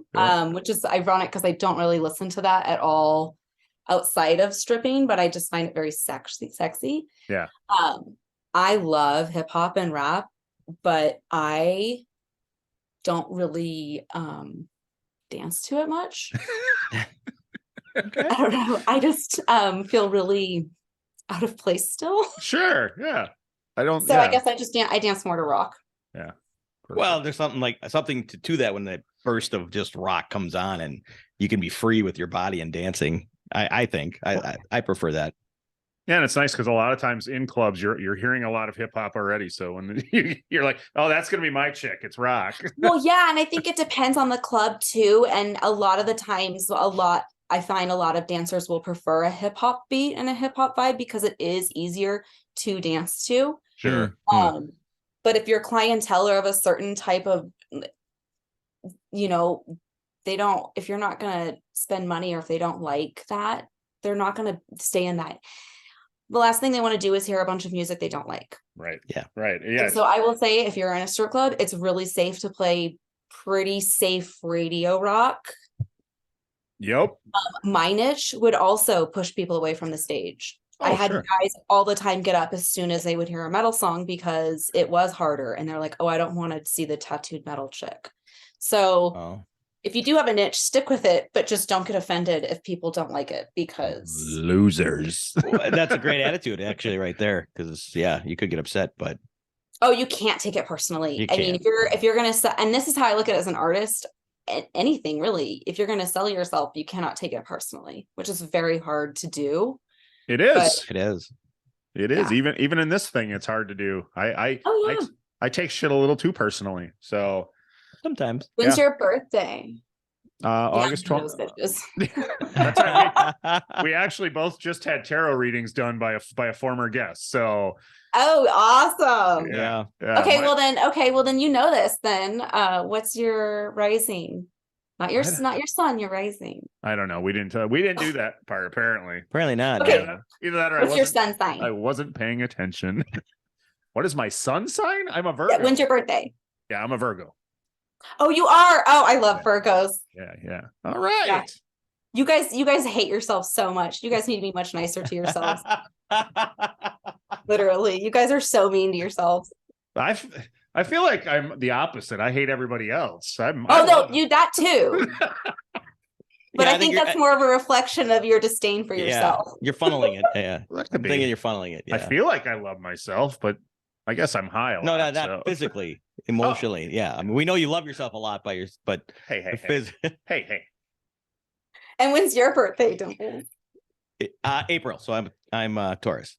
Which is ironic because I don't really listen to that at all outside of stripping, but I just find it very sexy. Yeah. I love hip hop and rap, but I don't really dance to it much. Okay. I don't know. I just feel really out of place still. Sure. Yeah. I don't. So yeah. I guess I dance more to rock. Yeah. Well, there's something to that when that burst of just rock comes on and you can be free with your body and dancing. I think I prefer that. Yeah, and it's nice because a lot of times in clubs you're hearing a lot of hip hop already. So when you're like, oh, that's gonna be my chick, it's rock. Well, yeah, and I think it depends on the club too. And a lot of the times, I find a lot of dancers will prefer a hip hop beat and a hip hop vibe because it is easier to dance to. Sure. But if your clientele are of a certain type of, if you're not gonna spend money or if they don't like that, they're not gonna stay in that. The last thing they want to do is hear a bunch of music they don't like. Right. Yeah. Right. Yeah. And so I will say, if you're in a strip club, it's really safe to play pretty safe radio rock. Yep. My niche would also push people away from the stage. I had sure. guys all the time get up as soon as they would hear a metal song because it was harder. And they're like, oh, I don't want to see the tattooed metal chick. So if you do have a niche, stick with it, but just don't get offended if people don't like it because Losers. That's a great attitude, actually, right there. Because you could get upset, but you can't take it personally. You I mean, if you're gonna sell, and this is how I look at it as an artist, anything really, if you're gonna sell yourself, you cannot take it personally, which is very hard to do. It is. it is. It is. Yeah. Even in this thing, it's hard to do. I take shit a little too personally. So Sometimes. When's your birthday? August 12th. Those bitches. That's right. We actually both just had tarot readings done by a former guest. So Oh, awesome. Yeah. Okay, well then you know this then. What's your rising? Not your sun, your rising. I don't know. We didn't do that part apparently. Apparently not. Okay. no. Either that or What's your sun sign? I wasn't paying attention. What is my sun sign? I'm a Virgo. Yeah, when's your birthday? Yeah, I'm a Virgo. Oh, you are. Oh, I love Virgos. Yeah. All right. Yeah. You guys hate yourself so much. You guys need to be much nicer to yourselves. Literally, you guys are so mean to yourselves. I feel like I'm the opposite. I hate everybody else. You that too. But I think that's more of a reflection of your disdain for yourself. You're funneling it. Yeah. That I'm could be. thinking you're funneling it. Yeah. I feel like I love myself, but I guess I'm high. No, not physically, emotionally. Yeah. I mean, we know you love yourself a lot but hey. And when's your birthday, Dimple? April. So I'm Taurus.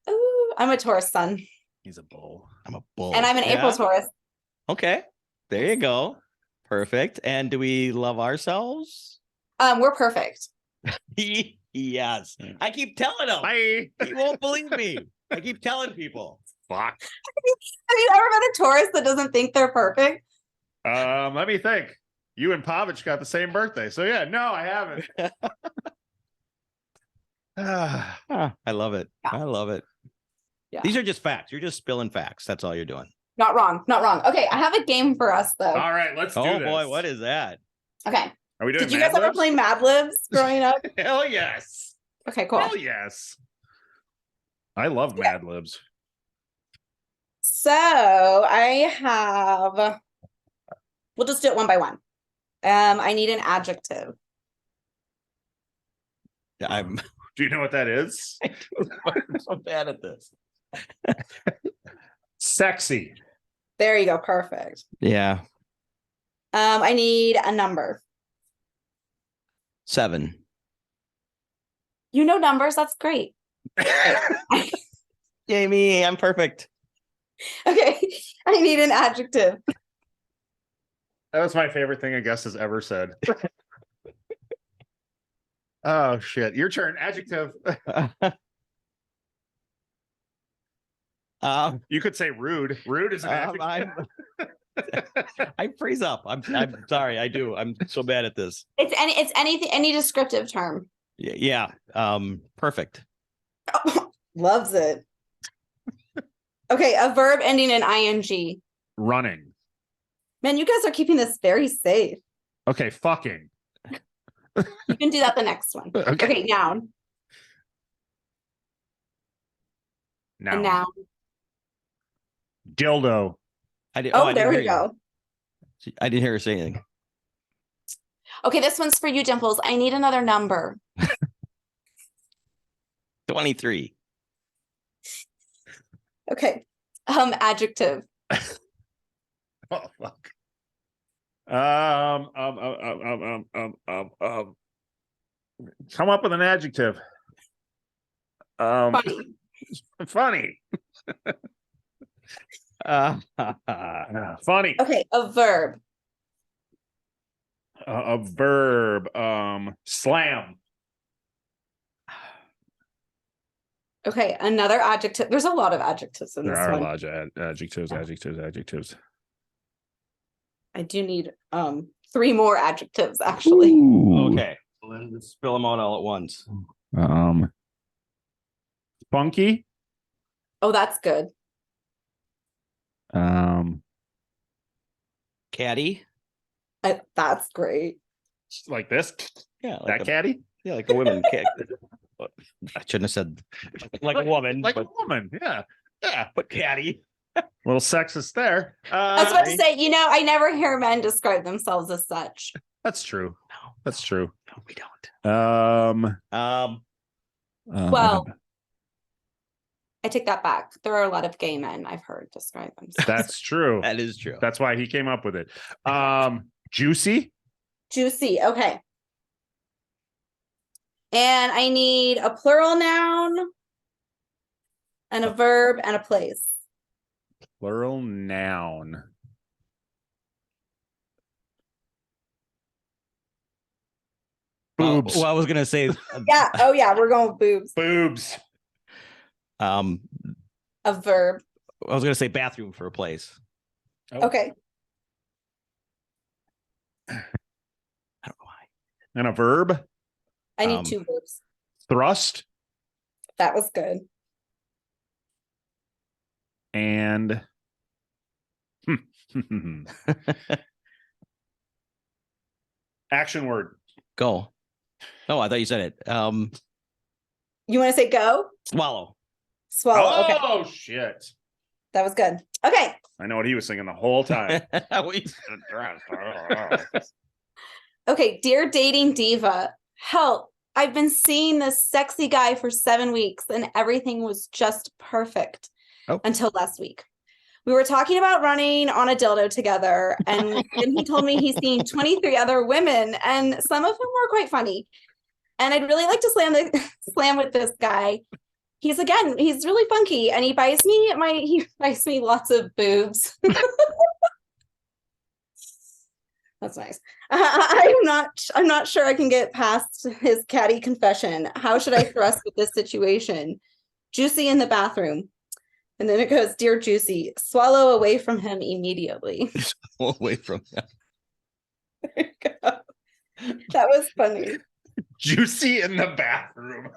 Ooh, I'm a Taurus sun. He's a bull. I'm a bull. And I'm an April Taurus. Okay. There you go. Perfect. And do we love ourselves? We're perfect. Yes. I keep telling him. He won't believe me. I keep telling people. Fuck. Have you ever met a Taurus that doesn't think they're perfect? Let me think. You and Pavich got the same birthday. So yeah, no, I haven't. I love it. Yeah. I love it. Yeah. These are just facts. You're just spilling facts. That's all you're doing. Not wrong. Okay, I have a game for us though. All right, let's do this. Oh boy, what is that? Okay. Are we doing Did you guys ever play Mad Libs growing up? Hell yes. Okay, cool. Hell yes. I love Mad Libs. So I have. We'll just do it one by one. I need an adjective. I'm Do you know what that is? so bad at this. Sexy. There you go. Perfect. Yeah. I need a number. 7. You know numbers. That's great. Yay me, I'm perfect. Okay. I need an adjective. That was my favorite thing a guest has ever said. Oh shit! Your turn. Adjective. You could say rude. Rude is an adjective. I freeze up. I'm sorry. I do. I'm so bad at this. It's anything, any descriptive term. Yeah. Perfect. Loves it. Okay, a verb ending in ing. Running. Man, you guys are keeping this very safe. Okay, fucking. You can do that the next one. Okay, noun. A noun. Dildo. There we go. I didn't hear her say anything. Okay, this one's for you, Dimples. I need another number. 23. Okay. Adjective. Oh fuck. Come up with an adjective. Funny. Funny. Funny. Okay, a verb. A verb. Slam. Okay, another adjective. There's a lot of adjectives in There this are one. a lot of adjectives. I do need 3 more adjectives, actually. Ooh. Okay. Let's spill them out all at once. Funky. Oh, that's good. Caddy. That's great. Like this. Yeah. That caddy. Yeah, like a woman. I shouldn't have said like a woman. Like but, a woman. Yeah. Yeah. but caddy. A little sexist there. I was about to say, I never hear men describe themselves as such. That's true. No, that's true. No, we don't. Well, I take that back. There are a lot of gay men I've heard describe themselves. That's true. That is true. That's why he came up with it. Juicy. Juicy. Okay. And I need a plural noun and a verb and a place. Plural noun. Boobs. Well, I was gonna say. Yeah. Oh, yeah. We're going with boobs. Boobs. A verb. I was gonna say bathroom for a place. Oh. Okay. I don't know why. And a verb. I need 2 verbs. Thrust. That was good. And action word. Go. Oh, I thought you said it. You want to say go? Swallow. Swallow. Okay. Oh shit. That was good. Okay. I know what he was singing the whole time. Okay. Dear dating diva, help. I've been seeing this sexy guy for 7 weeks and everything was just perfect until last week. We were talking about running on a dildo together and then he told me he's seen 23 other women and some of them were quite funny. And I'd really like to slam with this guy. He's really funky and he buys me lots of boobs. That's nice. I'm not sure I can get past his catty confession. How should I thrust with this situation? Juicy in the bathroom. And then it goes, dear Juicy, swallow away from him immediately. Away from him. There you go. That was funny. Juicy in the bathroom.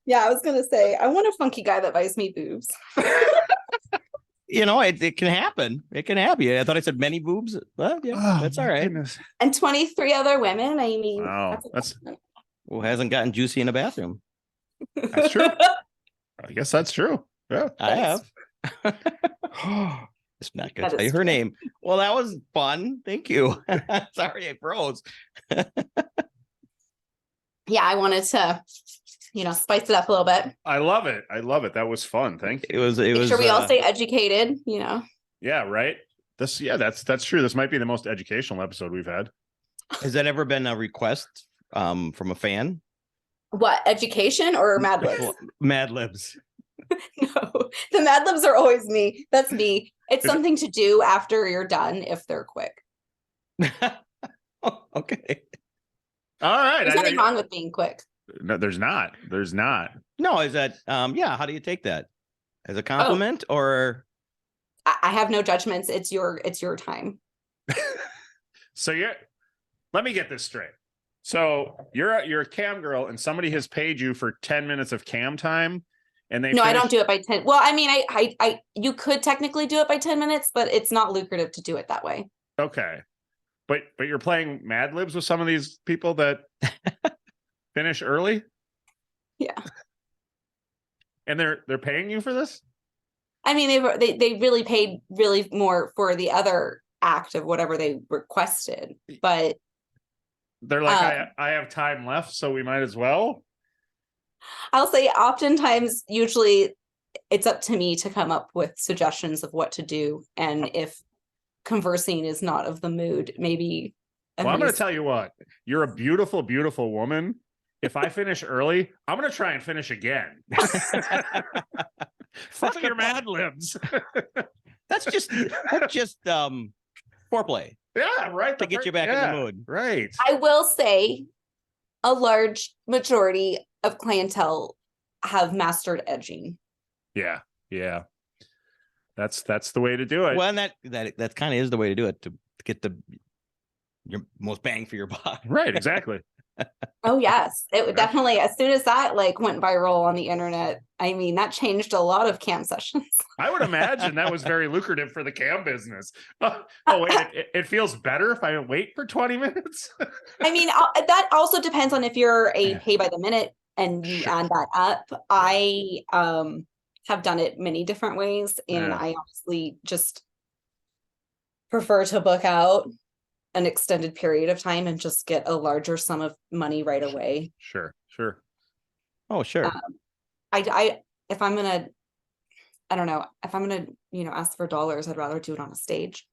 Yeah, I was going to say, I want a funky guy that buys me boobs. It can happen. It can happen. I thought I said many boobs. Well, yeah, that's all right. Goodness. And 23 other women. I mean, Wow, Who hasn't gotten juicy in a bathroom? that's true. I guess that's true. Yeah. I have. It's not gonna tell you her name. Well, that was fun. Thank you. Sorry, I froze. Yeah, I wanted to, spice it up a little bit. I love it. That was fun. Thank you. It was. Make sure we all stay educated. Yeah, right. That's true. This might be the most educational episode we've had. Has that ever been a request from a fan? What, education or Mad Libs? Well, Mad Libs. No, the Mad Libs are always me. That's me. It's Is it- something to do after you're done if they're quick. Oh, okay. All right. There's nothing wrong with being quick. No, there's not. There's not. No, is that yeah, how do you take that? As a compliment or I have no judgments. It's your time. So let me get this straight. So you're a cam girl and somebody has paid you for 10 minutes of cam time and they No, I finish- don't do it by 10. Well, I mean, I you could technically do it by 10 minutes, but it's not lucrative to do it that way. Okay. But you're playing Mad Libs with some of these people that finish early? Yeah. And they're paying you for this? I mean, they really paid really more for the other act of whatever they requested, but They're like, I have time left, so we might as well. I'll say oftentimes, usually it's up to me to come up with suggestions of what to do. And if conversing is not of the mood, maybe. Well, I'm going to tell you what, you're a beautiful, beautiful woman. If I finish early, I'm going to try and finish again. Fuck your Mad Libs. that's just foreplay Yeah, right. to get you back in the mood. Right. I will say a large majority of clientele have mastered edging. Yeah. Yeah. That's the way to do it. Well, and that kind of is the way to do it to get your most bang for your buck. Right, exactly. Oh yes, it would definitely. As soon as that went viral on the internet, I mean, that changed a lot of cam sessions. I would imagine that was very lucrative for the cam business. Oh wait, it feels better if I wait for 20 minutes. I mean, that also depends on if you're a pay by the minute and you Sure. add that up. I have done it many different ways, and Yeah. I honestly just prefer to book out an extended period of time and just get a larger sum of money right away. Sure. Oh, sure. If I'm gonna, I don't know, if I'm gonna, ask for dollars, I'd rather do it on a stage.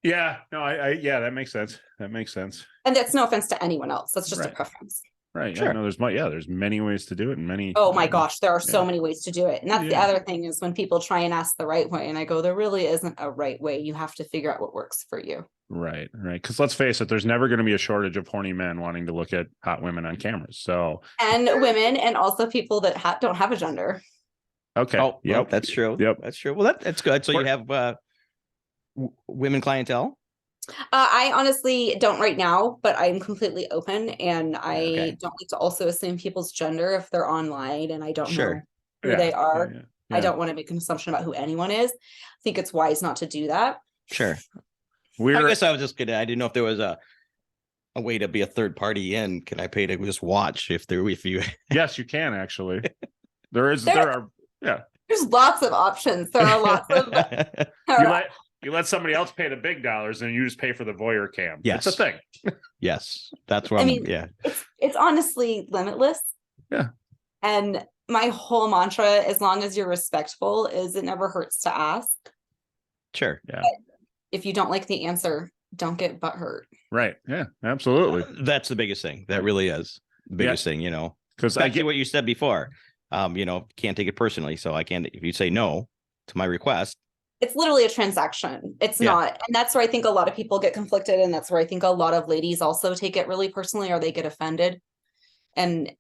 Yeah, no, yeah, that makes sense. That makes sense. And that's no offense to anyone else. That's just a Right. preference. Right. Sure. Yeah, no, there's many ways to do it and many. Oh my gosh, there are so Yeah. many ways to do it. And that's the Yeah. other thing is when people try and ask the right way, and I go, there really isn't a right way. You have to figure out what works for you. Right. Because let's face it, there's never going to be a shortage of horny men wanting to look at hot women on cameras. So And women, and also people that don't have a gender. okay. Oh, yep, that's true. Yep. That's true. Well, that's good. So you We're- have women clientele. I honestly don't right now, but I'm completely open, and I Okay. don't like to also assume people's gender if they're online and I don't Sure. know who Yeah, they are. yeah, I yeah. don't want to make an assumption about who anyone is. I think it's wise not to do that. Sure. We're I guess I was just kidding. I didn't know if there was a way to be a third party in. Can I pay to just watch if you yes, you can actually. There are. There's lots of options. There are lots of. You let somebody else pay the big dollars and you just pay for the voyeur cam. Yes. It's a thing. Yes, that's what I I'm. mean, Yeah. It's honestly limitless. Yeah. And my whole mantra, as long as you're respectful, is it never hurts to ask. Sure. If you don't like the answer, don't get butthurt. Right. Yeah, absolutely. That's the biggest thing. That really is the biggest thing. Because I Back to get what you said before. Can't take it personally. So I can't. If you say no to my request, It's literally a transaction. It's Yeah. not. And that's where I think a lot of people get conflicted. And that's where I think a lot of ladies also take it really personally, or they get offended. And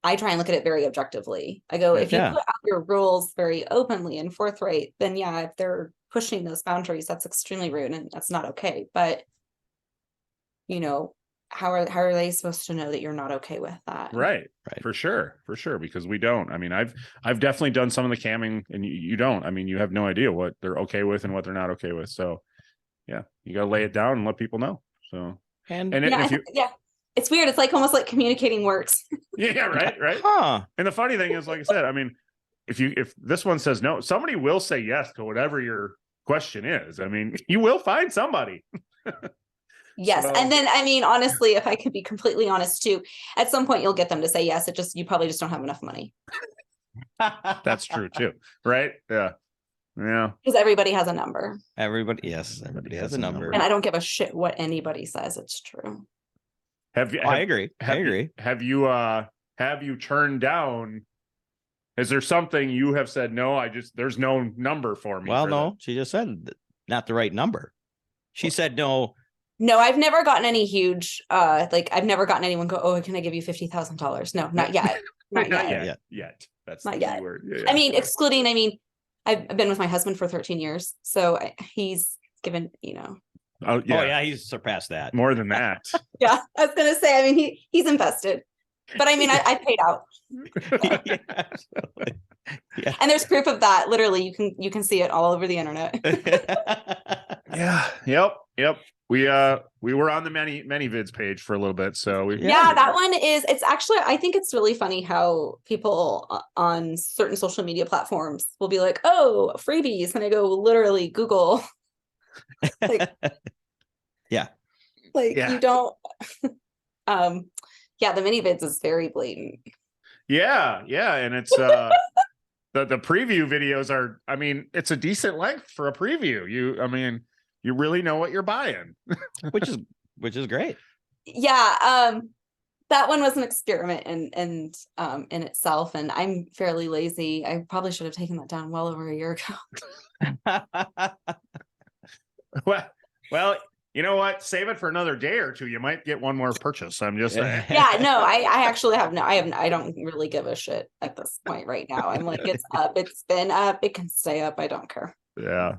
I try and look at it very objectively. I go, if you Yeah. put out your rules very openly and forthright, then yeah, if they're pushing those boundaries, that's extremely rude and that's not okay. But how are they supposed to know that you're not okay with that? right. Right. For sure. Because we don't. I mean, I've definitely done some of the camming and you don't. I mean, you have no idea what they're okay with and what they're not okay with. So yeah, you got to lay it down and let people know. So and and Yeah, if you yeah. It's weird. It's like almost like communicating works. yeah, right. huh? And the funny thing is, like I said, I mean, if this one says no, somebody will say yes to whatever your question is. I mean, you will find somebody. Yes. So- And then, I mean, honestly, if I could be completely honest too, at some point you'll get them to say yes. You probably just don't have enough money. That's true too. Right. Yeah. Yeah. Because everybody has a number. Everybody has a number. And I don't give a shit what anybody says. It's true. Have you? I agree. Have you turned down? Is there something you have said no? There's no number for me. Well, for no, she just said not the right number. She said no. No, I've never gotten any huge I've never gotten anyone go, oh, can I give you $50,000? No, not yet. Not yet. Yet. That's Not the yet. key word. Yeah, I mean, I've been with my husband for 13 years. So he's given, Oh yeah. He's surpassed that. More than that. yeah, I was gonna say, I mean, he's invested. But I mean, I paid out. Yeah, absolutely. Yeah. And there's proof of that. Literally, you can see it all over the internet. Yeah. Yep. We were on the many vids page for a little bit. So Yeah, that one it's actually, I think it's really funny how people on certain social media platforms will be like, oh, freebies. And I go, literally Google. Like, yeah. You don't, yeah, the mini vids is very blatant. Yeah. And it's the preview videos are, I mean, it's a decent length for a preview. You really know what you're buying. which is great. Yeah, that one was an experiment in itself, and I'm fairly lazy. I probably should have taken that down well over a year ago. Well, you know what? Save it for another day or two. You might get one more purchase. I'm just saying. Yeah, no, I actually have I don't really give a shit at this point right now. I'm like, it's up, it's been up, it can stay up. I don't care. Yeah.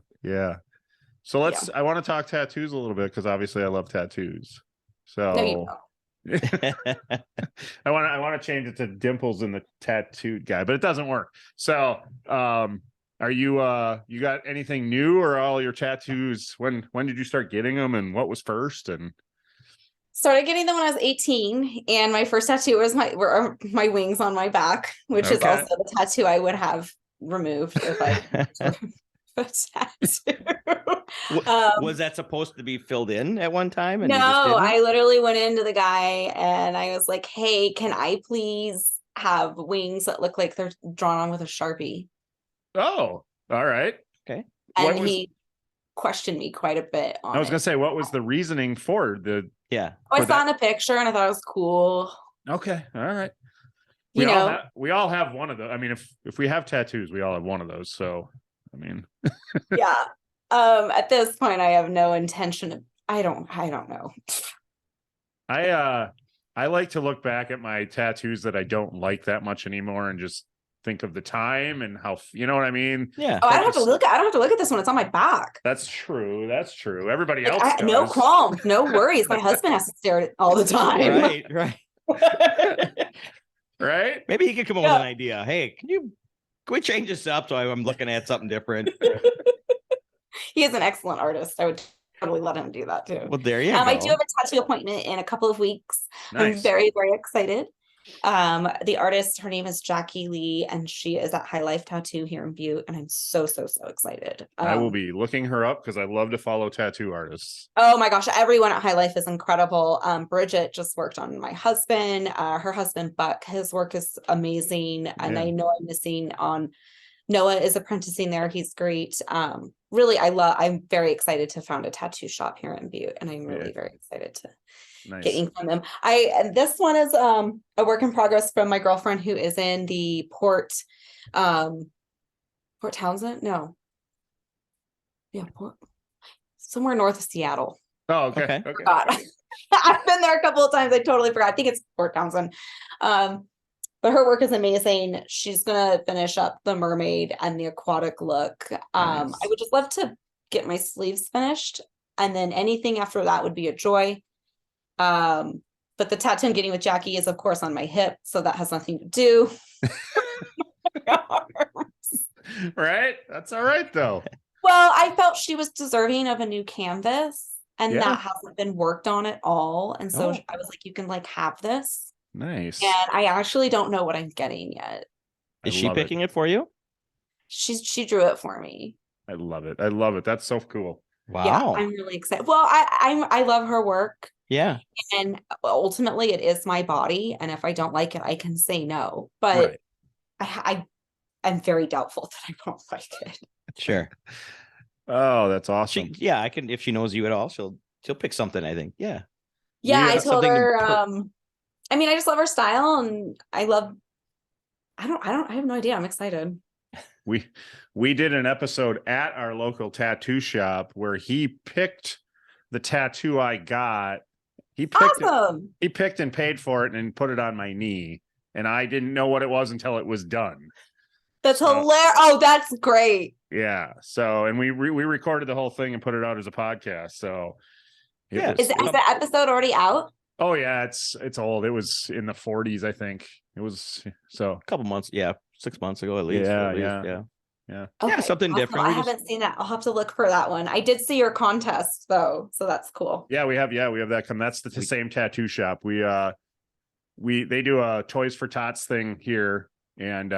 So I want to talk tattoos a little bit because obviously I love tattoos. So No, you don't. I want to change it to Dimples in the tattooed guy, but it doesn't work. So are you you got anything new, or all your tattoos? When did you start getting them, and what was first? And Started getting them when I was 18, and my first tattoo was my wings on my back, which is also the tattoo I would have removed if I a tattoo. Was that supposed to be filled in at one time? And no, you just didn't? I literally went into the guy and I was like, hey, can I please have wings that look like they're drawn on with a Sharpie? Oh, all right. Okay. And he questioned me quite a bit on I was gonna say, what was the reasoning for the I saw in a picture and I thought it was cool. Okay, all right. We all have one of those. I mean, if we have tattoos, we all have one of those. So I mean, yeah. At this point, I have no intention of. I don't know. I like to look back at my tattoos that I don't like that much anymore and just think of the time and how, you know what I mean? Yeah. Oh, I don't have to look at this one. It's on my back. That's true. Everybody else does. No qualm, no worries. My husband has to stare at it all the time. Right. Right? Maybe he could come up with an idea. Hey, can we change this up so I'm looking at something different? He is an excellent artist. I would totally let him do that too. Well, there you go. I do have a tattoo appointment in a couple of weeks. Nice. I'm very, very excited. The artist, her name is Jackie Lee, and she is at High Life Tattoo here in Butte, and I'm so excited. I will be looking her up because I love to follow tattoo artists. Oh my gosh, everyone at High Life is incredible. Bridget just worked on my husband. Her husband Buck, his work is amazing, and I know I'm missing on Noah is apprenticing there. He's great. Really, I'm very excited to found a tattoo shop here in Butte, and I'm really very excited to get ink from them. This one is a work in progress from my girlfriend who is in the Port Townsend. No. Yeah, somewhere north of Seattle. Oh, okay. I've been there a couple of times. I totally forgot. I think it's Port Townsend. But her work is amazing. She's gonna finish up the mermaid and the aquatic look. Nice. I would just love to get my sleeves finished, and then anything after that would be a joy. But the tattoo I'm getting with Jackie is of course on my hip, so that has nothing to do. Right? That's all right though. Well, I felt she was deserving of a new canvas, and that hasn't been worked on at all. And so I was like, you can have this. Nice. And I actually don't know what I'm getting yet. Is she picking it for you? She drew it for me. I love it. That's so cool. Wow. Yeah, I'm really excited. Well, I love her work. Yeah. And ultimately it is my body. And if I don't like it, I can say no. But I'm very doubtful that I won't like it. Sure. Oh, that's awesome. Yeah, I can. If she knows you at all, she'll pick something. I think. Yeah. Yeah, I That's told something her, to I mean, I just love her style and I have no idea. I'm excited. We did an episode at our local tattoo shop where he picked the tattoo I got. He picked it. Awesome. He picked and paid for it and put it on my knee, and I didn't know what it was until it was done. That's So- hilarious. Oh, that's great. Yeah. So, and we recorded the whole thing and put it out as a podcast. So, Yeah. Is the episode already out? Oh yeah, it's old. It was in the 40s, I think. It was so. a couple months. Yeah, 6 months ago at least. Yeah, at least, yeah. Yeah, Okay, something awesome. different. I We just- haven't seen that. I'll have to look for that one. I did see your contest though, so that's cool. Yeah, we have that come. That's the same tattoo shop. They do a Toys for Tots thing here, and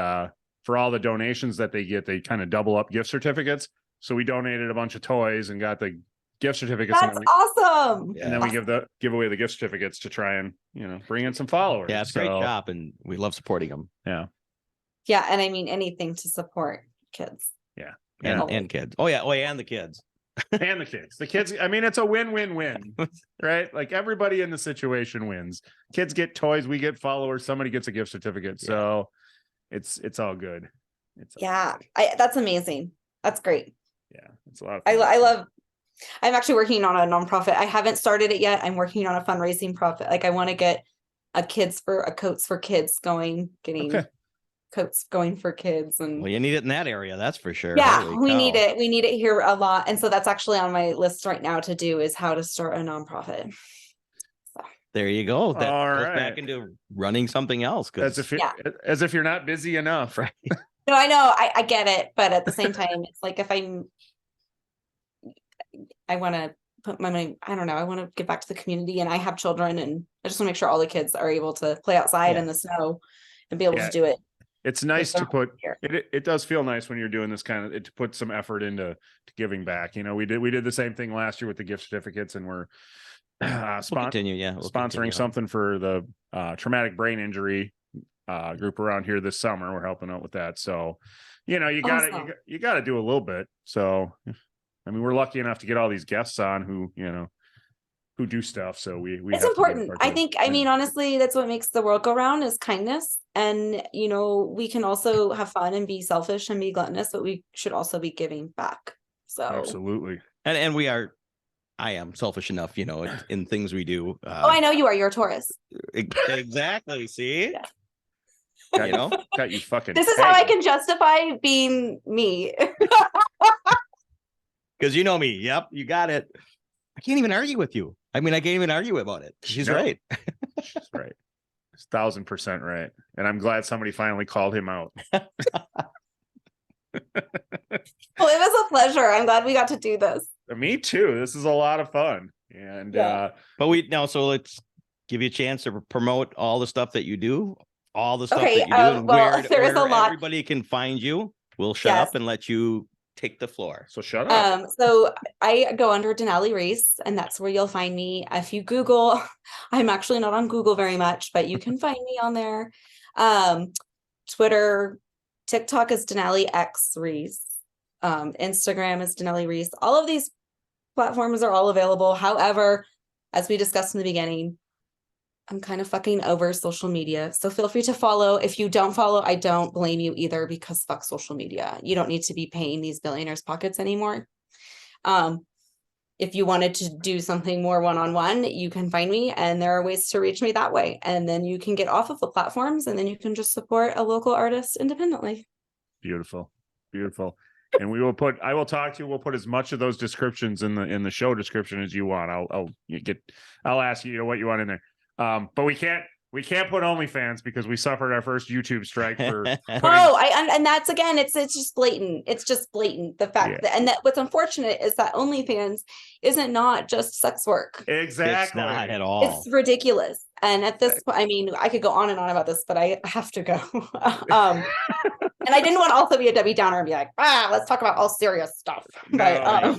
for all the donations that they get, they kind of double up gift certificates. So we donated a bunch of toys and got the gift certificates. That's awesome. And then we give away the gift certificates to try and bring in some followers. Yeah, it's a great So, shop, and we love supporting them. Yeah, Yeah, and I mean anything to support kids. And kids. Oh yeah, and the kids. and the kids. The kids. I mean, it's a win-win-win, right? Like everybody in the situation wins. Kids get toys, we get followers. Somebody gets a gift certificate. So it's all good. It's all good. That's amazing. That's great. Yeah, it's a lot of fun. I love. I'm actually working on a nonprofit. I haven't started it yet. I'm working on a fundraising profit. Like I want to get a coats for kids going, getting coats going for kids. And Well, you need it in that area, that's for sure. yeah, Holy we cow. need it. We need it here a lot. And so that's actually on my list right now to do is how to start a nonprofit. There you go. That All goes right. back into running something else. as if you're not busy enough, right? No, I know, I get it, but at the same time, it's like if I want to put my money, I don't know, I want to give back to the community, and I have children, and I just want to make sure all the kids are able to play outside in the snow and be able to do it. It's nice to put here. it does feel nice when you're doing this kind of to put some effort into giving back. We did the same thing last year with the gift certificates, and we're We'll continue. Yeah. We'll sponsoring continue on. something for the traumatic brain injury group around here this summer. We're helping out with that. So, you got Awesome. you got to do a little bit. So, I mean, we're lucky enough to get all these guests on who do stuff. So we It's have to do our important. part I too. think, Yeah. I mean, honestly, that's what makes the world go round is kindness. And, we can also have fun and be selfish and be gluttonous, but we should also be giving back. So Absolutely. And I am selfish enough, in things we do. I know you are. You're a Taurus. Exactly. See, Got got you fucking. This is how I pegged. can justify being me. because you know me. Yep, you got it. I can't even argue with you. I mean, I can't even argue about it. She's No. right. She's right. 1,000% right. And I'm glad somebody finally called him out. Well, it was a pleasure. I'm glad we got to do this. Me too. This is a lot of fun. And Yeah. But so let's give you a chance to promote all the stuff that you do, all the stuff Okay, that you do, and well, there is a where lot. everybody can find you. We'll shut Yes. up and let you take the floor. so shut up. So I go under Denali Reese, and that's where you'll find me. If you Google, I'm actually not on Google very much, but you can find me on there. Twitter, TikTok is Denali X Reese. Instagram is Denali Reese. All of these platforms are all available. However, as we discussed in the beginning, I'm kind of fucking over social media. So feel free to follow. If you don't follow, I don't blame you either, because fuck social media. You don't need to be paying these billionaires' pockets anymore. If you wanted to do something more one-on-one, you can find me, and there are ways to reach me that way. And then you can get off of the platforms, and then you can just support a local artist independently. Beautiful. And I will talk to you. We'll put as much of those descriptions in the show description as you want. I'll ask you what you want in there. But we can't put OnlyFans because we suffered our first YouTube strike for And that's, again, it's just blatant. It's just blatant. The fact that what's unfortunate is that OnlyFans isn't not just sex work. exactly. It's not at all. It's ridiculous. And at this point, I mean, I could go on and on about this, but I have to go. And I didn't want to also be a Debbie Downer and be like, let's talk about all serious stuff. But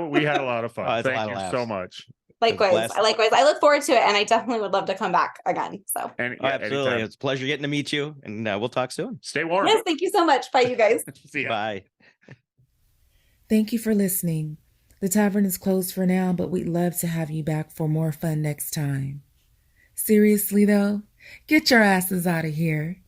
We had a lot of fun. It's a lot Thank of you laughs. so much. likewise, I look forward to it, and I definitely would love to come back again. So Absolutely. Anytime. It's a pleasure getting to meet you, and we'll talk soon. Stay warm. yes, thank you so much. Bye, you guys. See ya. Bye. Thank you for listening. The tavern is closed for now, but we'd love to have you back for more fun next time. Seriously though, get your asses out of here.